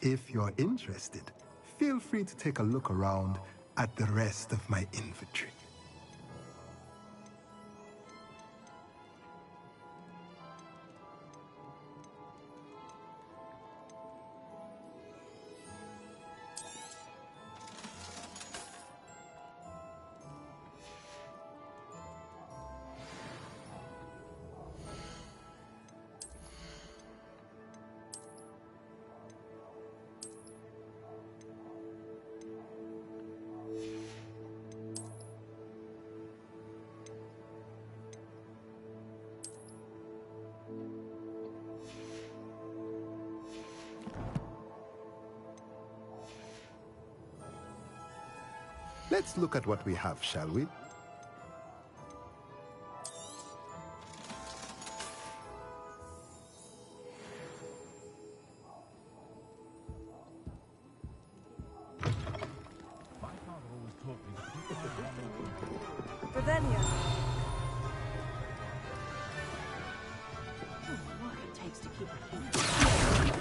If you're interested, feel free to take a look around at the rest of my inventory. Let's look at what we have, shall we? Revelio. What it takes to keep a human.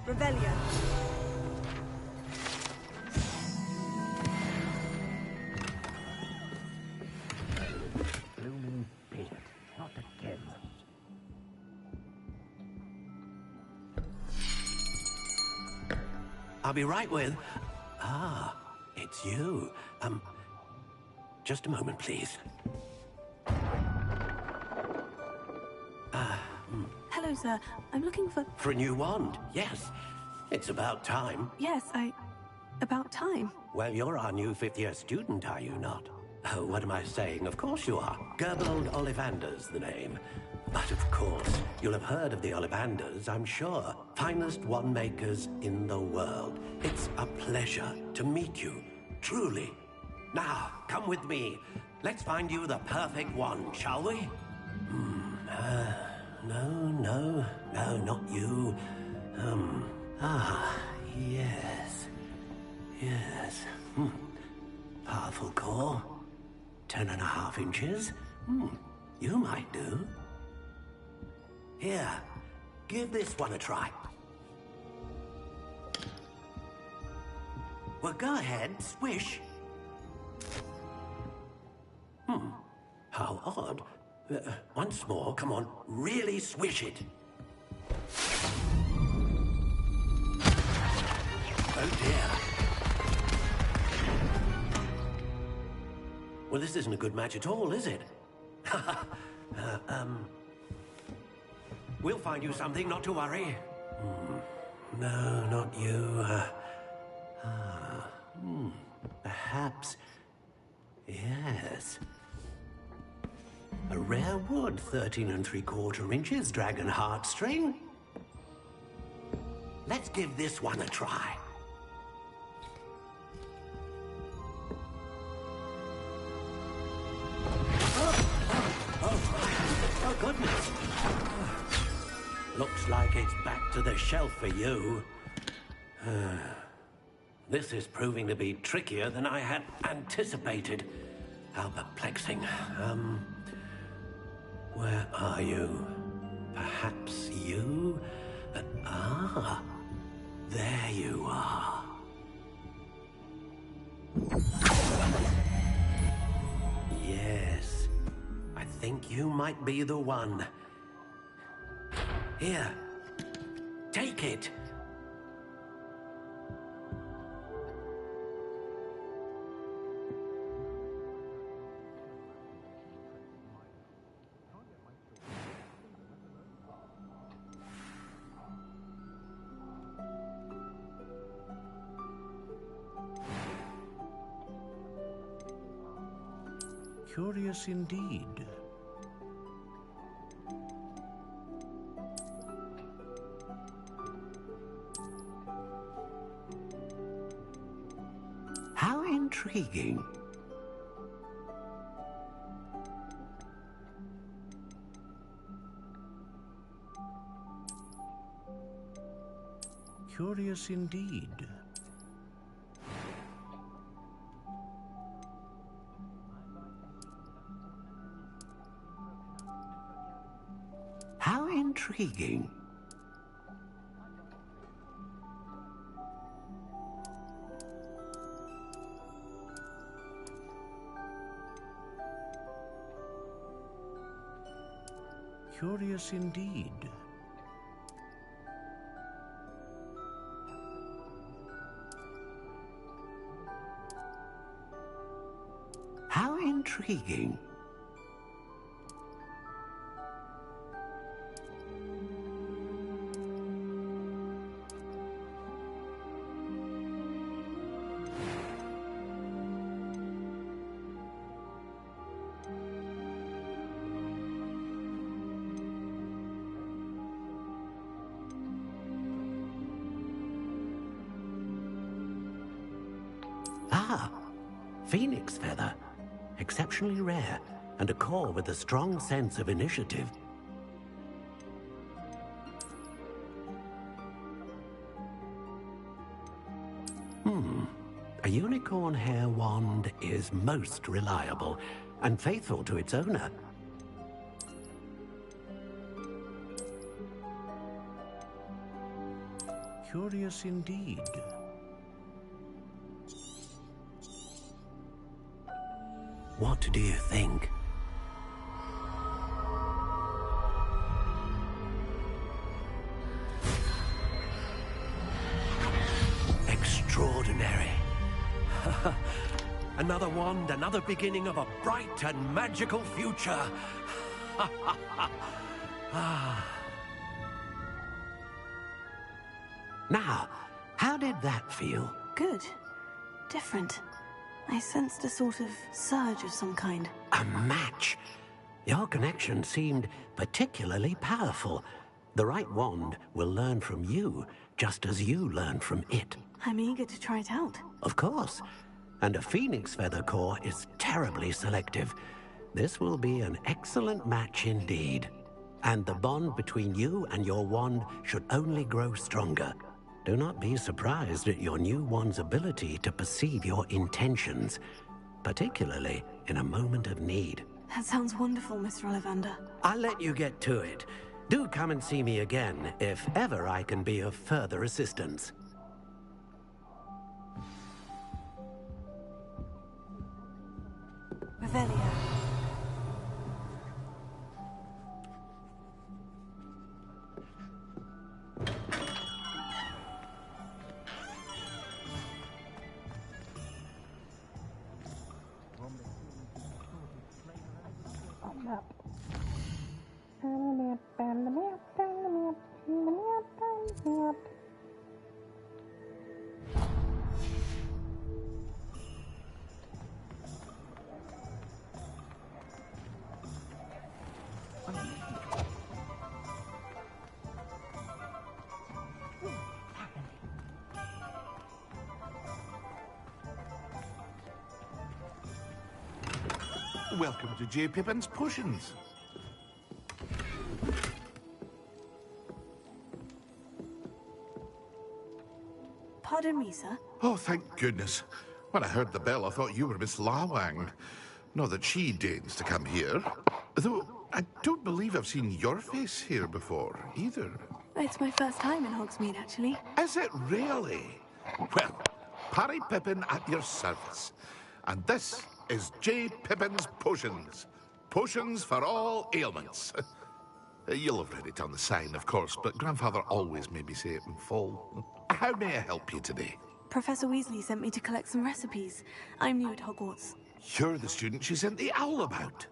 Revelio. Blooming beard, not again. I'll be right with... Ah, it's you. Just a moment, please. Hello, sir. I'm looking for... For a new wand, yes. It's about time. Yes, about time. Well, you're our new fifth-year student, are you not? Oh, what am I saying? Of course you are. Gerbold Ollivander's the name. But of course, you'll have heard of the Ollivanders, I'm sure. Finest wand makers in the world. It's a pleasure to meet you, truly. Now, come with me. Let's find you the perfect wand, shall we? No, not you. Yes. Powerful core. 10.5 inches. You might do. Here, give this one a try. Well, go ahead, swish. How odd. Once more, come on, really swish it. Oh dear. Well, this isn't a good match at all, is it? We'll find you something, not to worry. No, not you. Perhaps... Yes. A rare wood, 13 3/4 inches, dragon heartstring. Let's give this one a try. Oh, goodness. Looks like it's back to the shelf for you. This is proving to be trickier than I had anticipated. How perplexing. Where are you? Perhaps you? There you are. Yes, I think you might be the one. Here, take it. Curious indeed. How intriguing. Curious indeed. How intriguing. Curious indeed. How intriguing. Phoenix feather. Exceptionally rare, and a core with a strong sense of initiative. A unicorn hair wand is most reliable and faithful to its owner. Curious indeed. What do you think? extraordinary. Another wand, another beginning of a bright and magical future. Now, how did that feel? Good. Different. I sensed a sort of surge of some kind. A match? Your connection seemed particularly powerful. The right wand will learn from you, just as you learn from it. I'm eager to try it out. Of course. And a phoenix feather core is terribly selective. This will be an excellent match indeed. And the bond between you and your wand should only grow stronger. Do not be surprised at your new wand's ability to perceive your intentions, particularly in a moment of need. That sounds wonderful, Mr. Ollivander. I'll let you get to it. Do come and see me again, if ever I can be of further assistance. Revelia. Welcome to J. Pippin's Potions. Pardon me, sir. Oh, thank goodness. When I heard the bell, I thought you were Miss Lawang. Not that she deigns to come here. Though, I don't believe I've seen your face here before, either. It's my first time in Hogsmeade, actually. Is it really? Well, Parry Pippin at your service. And this is J. Pippin's Potions. Potions for all ailments. You'll have read it on the sign, of course, but Grandfather always made me say it in full. How may I help you today? Professor Weasley sent me to collect some recipes. I'm new at Hogwarts. You're the student she sent the owl about.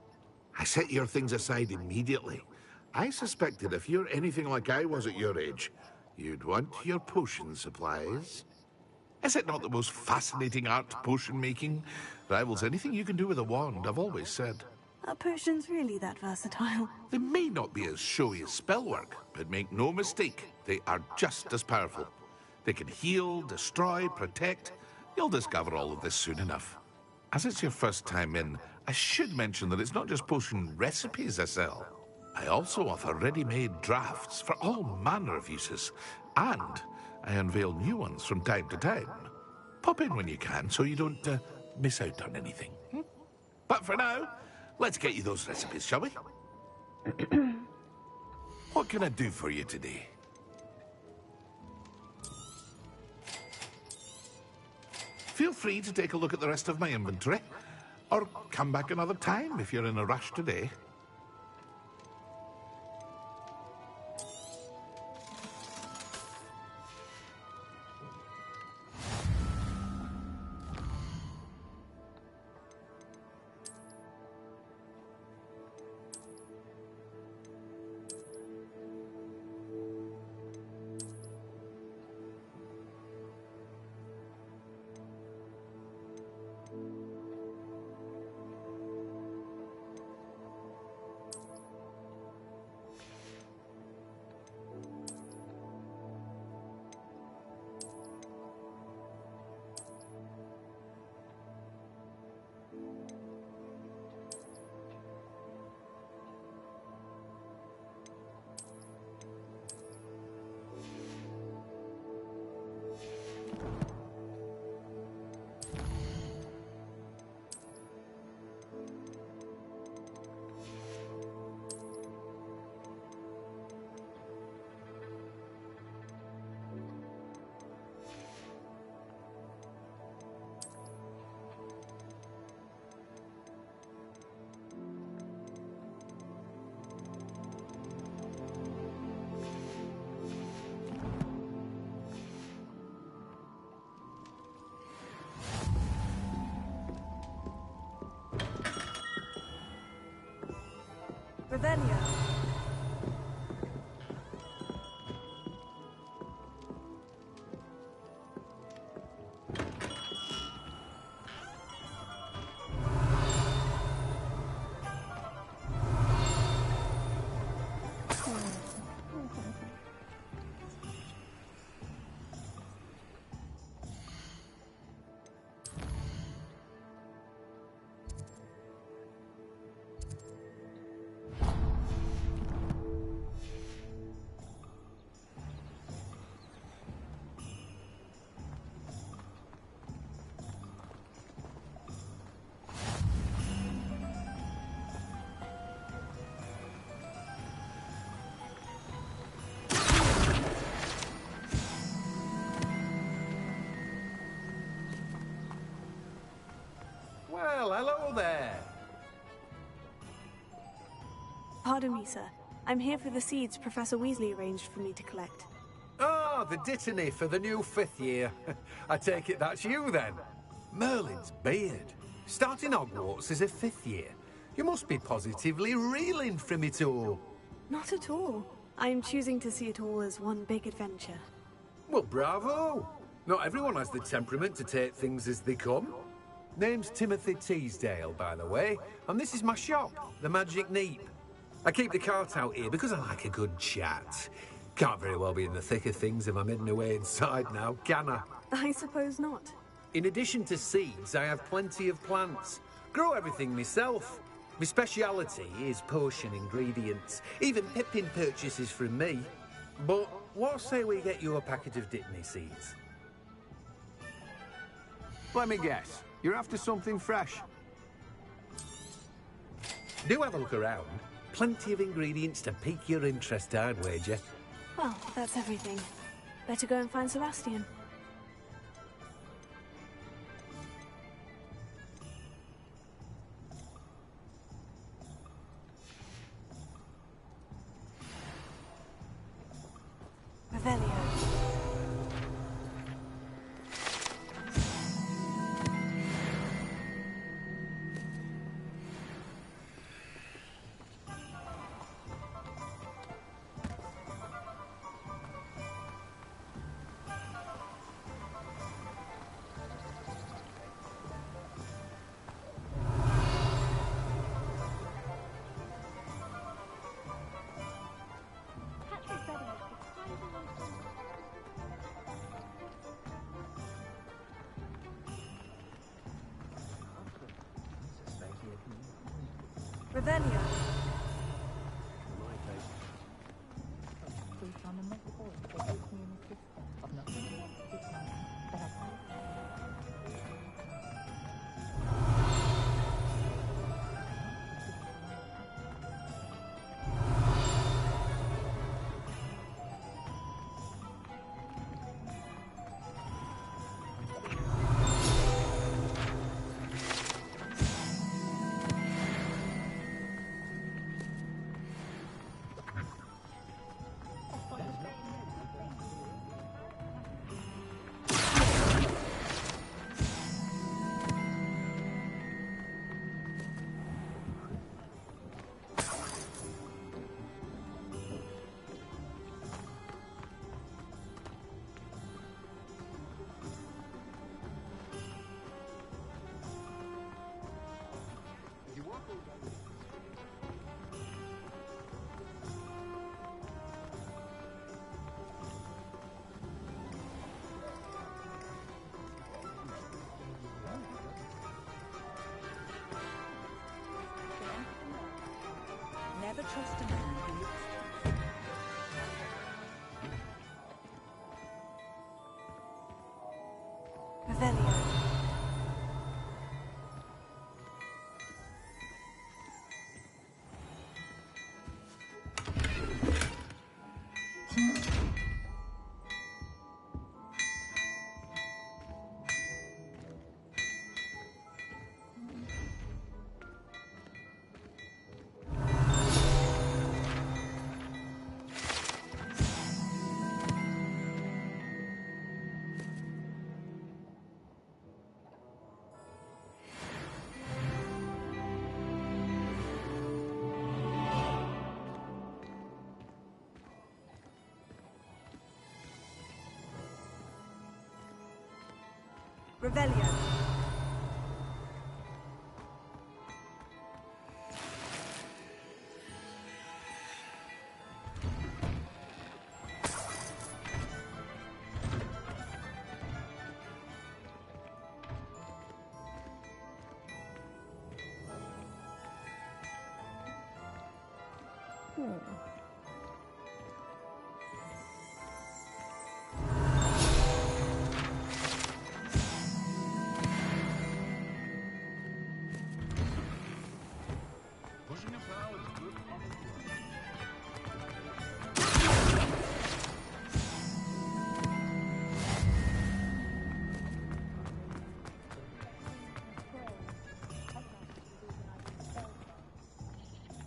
I set your things aside immediately. I suspected if you're anything like I was at your age, you'd want your potion supplies. Is it not the most fascinating art, potion making? Rivals anything you can do with a wand, I've always said. Are potions really that versatile? They may not be as showy as spellwork, but make no mistake, they are just as powerful. They can heal, destroy, protect. You'll discover all of this soon enough. As it's your first time in, I should mention that it's not just potion recipes I sell. I also offer ready-made drafts for all manner of uses, and I unveil new ones from time to time. Pop in when you can so you don't miss out on anything. But for now, let's get you those recipes, shall we? What can I do for you today? Feel free to take a look at the rest of my inventory, or come back another time if you're in a rush today. Revelio. Well, hello there. Pardon me, sir. I'm here for the seeds Professor Weasley arranged for me to collect. Ah, the dittany for the new 5th year. I take it that's you, then. Merlin's beard. Starting Hogwarts as a 5th year. You must be positively reeling from it all. Not at all. I'm choosing to see it all as one big adventure. Well, bravo. Not everyone has the temperament to take things as they come. Name's Timothy Teasdale, by the way, and this is my shop, the Magic Neep. I keep the cart out here because I like a good chat. Can't very well be in the thick of things if I'm hidden away inside now, can I? I suppose not. In addition to seeds, I have plenty of plants. Grow everything myself. My speciality is potion ingredients. Even Pippin purchases from me. But what say we get you a packet of Dittany seeds? Let me guess. You're after something fresh. Do have a look around. Plenty of ingredients to pique your interest, I'd wager. Well, that's everything. Better go and find Sebastian. Revelio. Revelio. Never trust a man who looks Revelio. Revelio.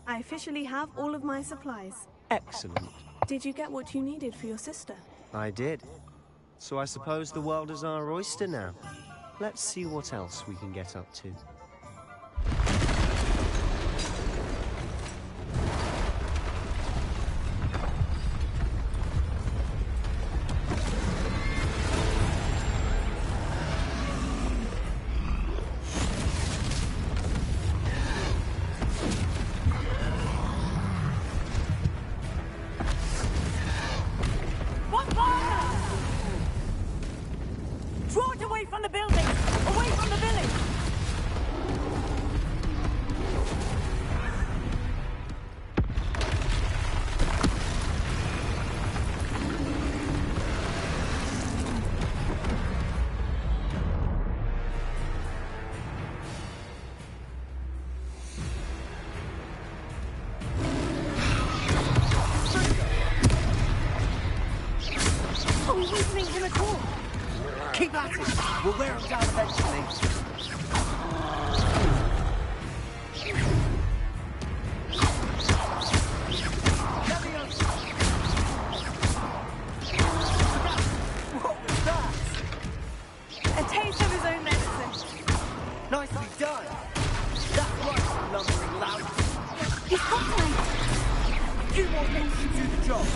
I officially have all of my supplies. Excellent. Did you get what you needed for your sister? I did. So I suppose the world is our oyster now. Let's see what else we can get up to. Draw it away from the building! Away from the village! Oh, he's listening to the call. Keep at it! We'll wear him down eventually. What was that? A taste of his own medicine. Nicely done! That's right, lumbering loud! He's coming! A few more minutes to do the job!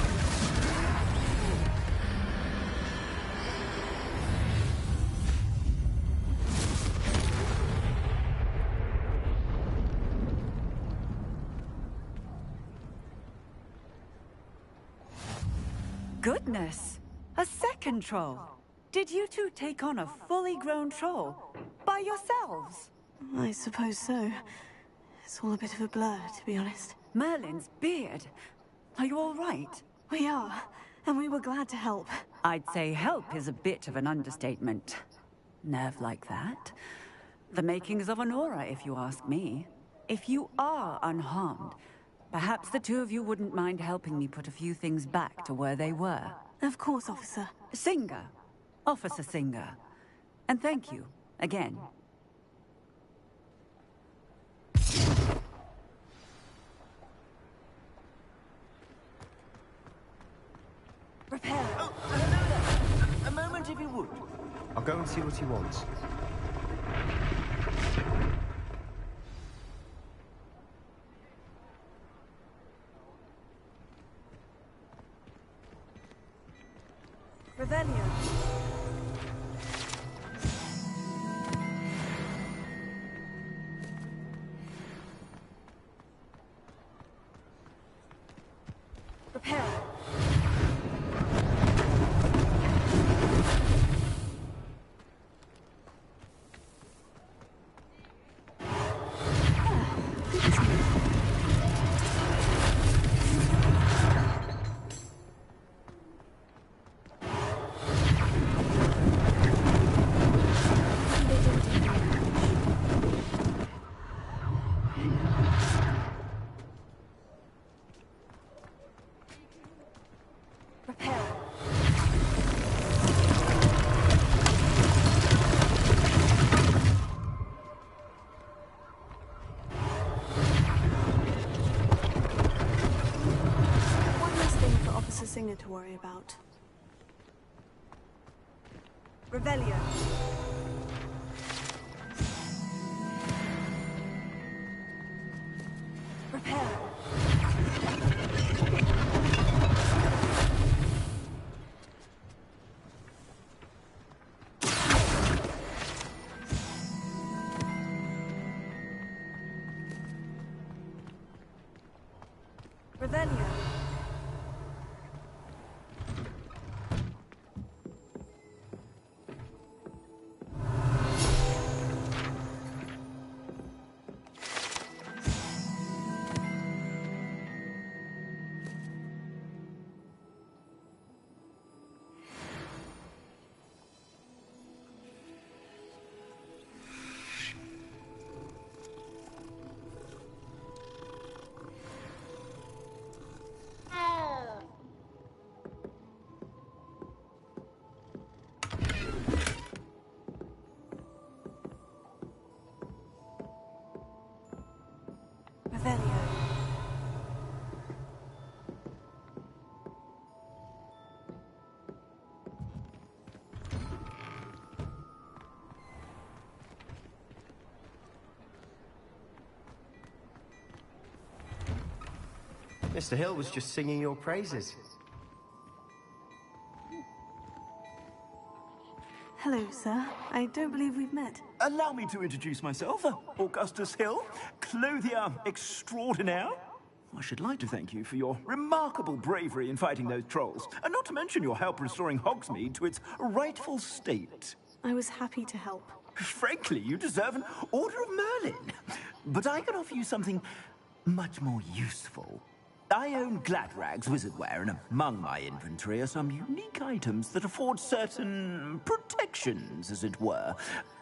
Goodness! A second troll! Did you two take on a fully grown troll? By yourselves? I suppose so. It's all a bit of a blur, to be honest. Merlin's beard. Are you all right? We are, and we were glad to help. I'd say help is a bit of an understatement. Nerve like that? The makings of an aura, if you ask me. If you are unharmed, perhaps the two of you wouldn't mind helping me put a few things back to where they were. Of course, officer. Singer. Officer Singer. And thank you, again. Repair. Oh, hello there. A moment if you would. I'll go and see what he wants. Revelio. Repair. Singer to worry about. Revelio. Repair. Revelio. Revelio. Mr. Hill was just singing your praises. Hello, sir. I don't believe we've met. Allow me to introduce myself, Augustus Hill, clothier extraordinaire. I should like to thank you for your remarkable bravery in fighting those trolls, and not to mention your help restoring Hogsmeade to its rightful state. I was happy to help. Frankly, you deserve an Order of Merlin. But I can offer you something much more useful. I own Gladrag's wizardware, and among my inventory are some unique items that afford certain protections, as it were.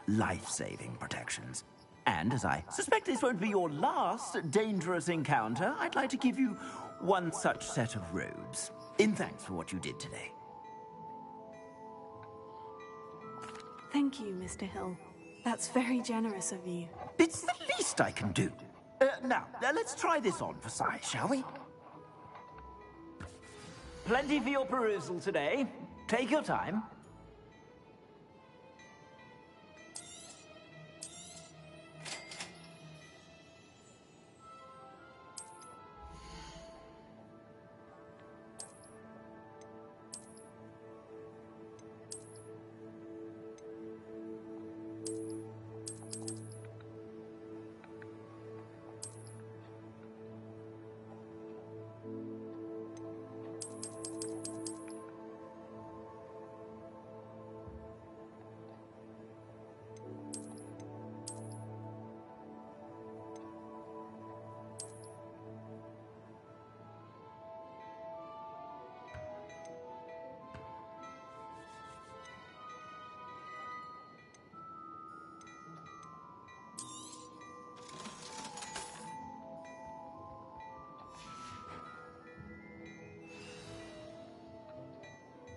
Life-saving protections. And as I suspect this won't be your last dangerous encounter, I'd like to give you one such set of robes, in thanks for what you did today. Thank you, Mr. Hill. That's very generous of you. It's the least I can do. Now, let's try this on for size, shall we? Plenty for your perusal today. Take your time.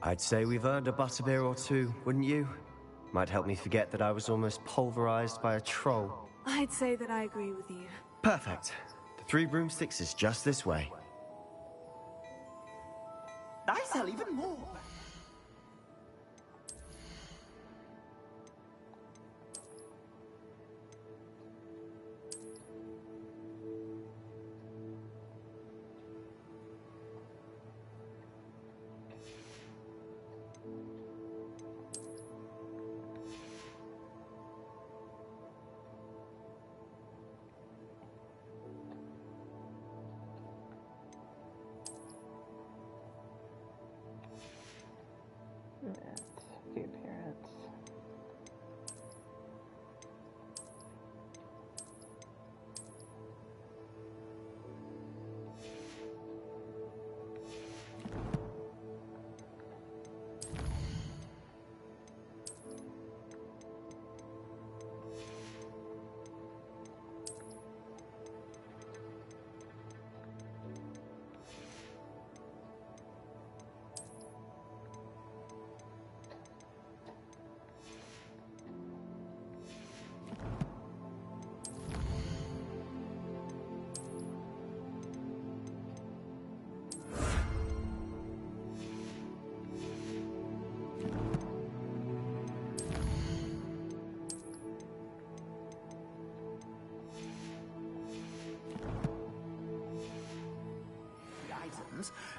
I'd say we've earned a butterbeer or two, wouldn't you? Might help me forget that I was almost pulverized by a troll. I'd say that I agree with you. Perfect. The 3 broomsticks is just this way. I sell even more. The appearance.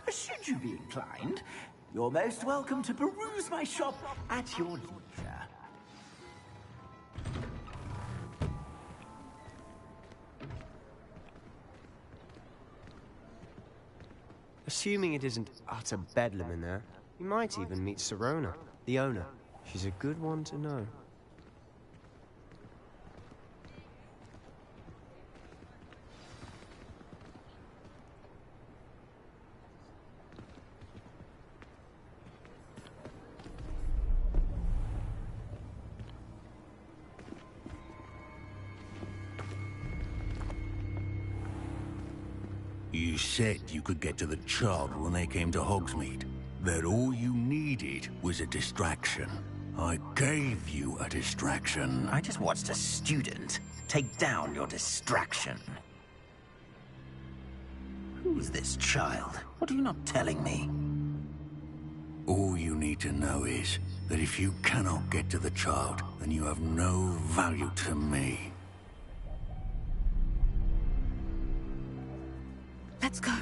Should you be inclined, you're most welcome to peruse my shop at your leisure. Assuming it isn't utter bedlam in there, you might even meet Sirona, the owner. She's a good one to know. You said you could get to the child when they came to Hogsmeade. That all you needed was a distraction. I gave you a distraction. I just watched a student take down your distraction. Who's this child? What are you not telling me? All you need to know is that if you cannot get to the child, then you have no value to me. Let's go.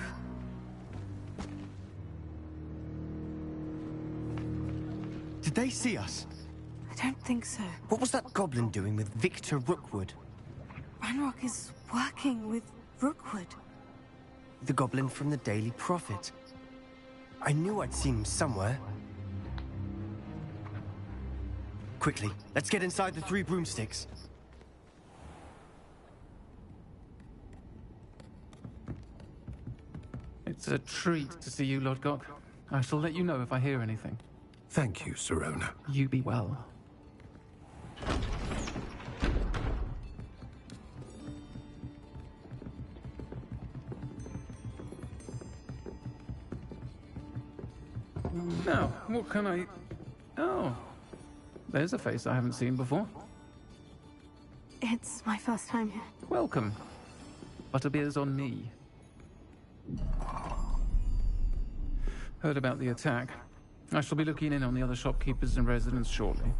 Did they see us? I don't think so. What was that goblin doing with Victor Rookwood? Ranrock is working with Rookwood. The goblin from the Daily Prophet. I knew I'd seen him somewhere. Quickly, let's get inside the 3 broomsticks. It's a treat to see you, Lodgok. I shall let you know if I hear anything. Thank you, Sirona. You be well. Now, what can I... Oh, there's a face I haven't seen before. It's my first time here. Welcome. Butterbeer's on me. Heard about the attack. I shall be looking in on the other shopkeepers and residents shortly.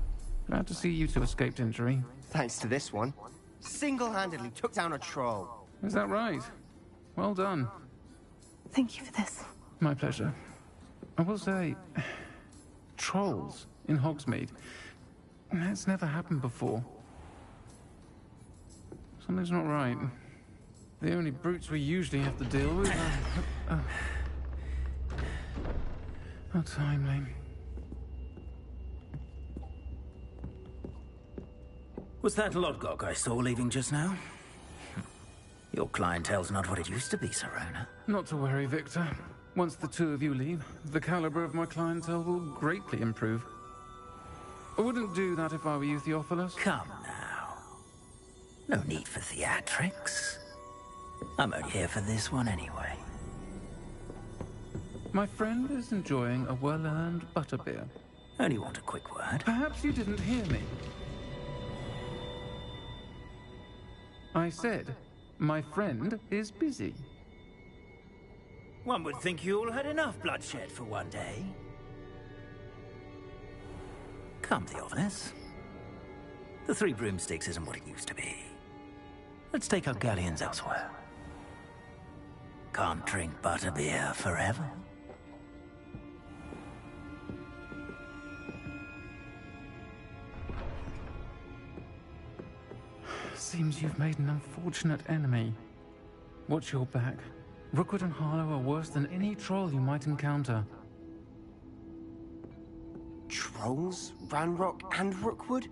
Glad to see you two escaped injury. Thanks to this one. Single-handedly took down a troll. Is that right? Well done. Thank you for this. My pleasure. I will say, trolls in Hogsmeade. That's never happened before. Something's not right. The only brutes we usually have to deal with are... How timely. Was that Lodgok I saw leaving just now? Your clientele's not what it used to be, Sirona. Not to worry, Victor. Once the two of you leave, the caliber of my clientele will greatly improve. I wouldn't do that if I were you, Theophilus. Come now. No need for theatrics. I'm only here for this one anyway. My friend is enjoying a well-earned butterbeer. Only want a quick word. Perhaps you didn't hear me. I said, my friend is busy. One would think you all had enough bloodshed for one day. Come, Theophilus. The 3 broomsticks isn't what it used to be. Let's take our galleons elsewhere. Can't drink butterbeer forever. Seems you've made an unfortunate enemy. Watch your back. Rookwood and Harlow are worse than any troll you might encounter. Trolls? Ranrock and Rookwood?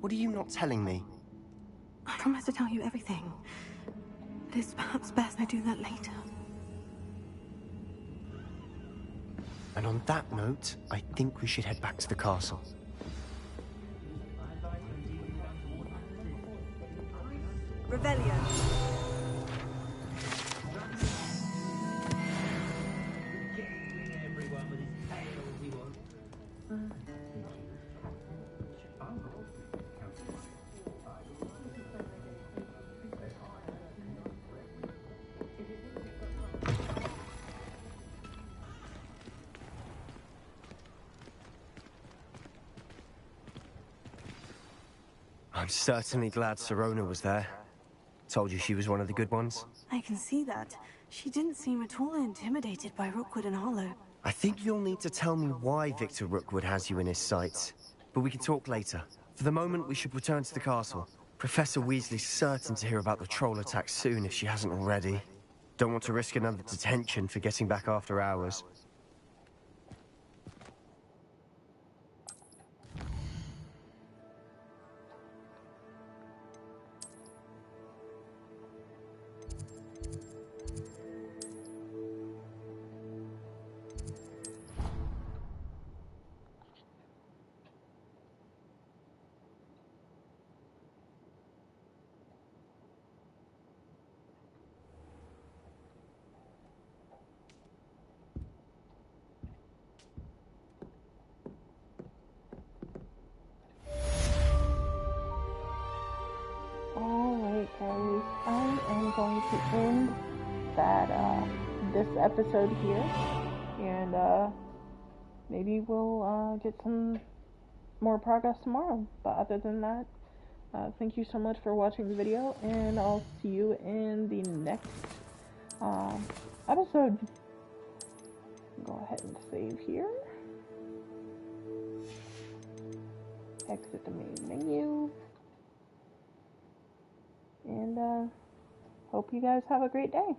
What are you not telling me? I promise to tell you everything. It is perhaps best I do that later. And on that note, I think we should head back to the castle. Revelio. I'm certainly glad Sirona was there. Told you she was one of the good ones. I can see that. She didn't seem at all intimidated by Rookwood and Harlow. I think you'll need to tell me why Victor Rookwood has you in his sights. But we can talk later. For the moment, we should return to the castle. Professor Weasley's certain to hear about the troll attack soon if she hasn't already. Don't want to risk another detention for getting back after hours. Alright guys, I am going to end this episode here, and maybe we'll get some more progress tomorrow. But other than that, thank you so much for watching the video, and I'll see you in the next episode. Go ahead and save here. Exit the main menu. And hope you guys have a great day.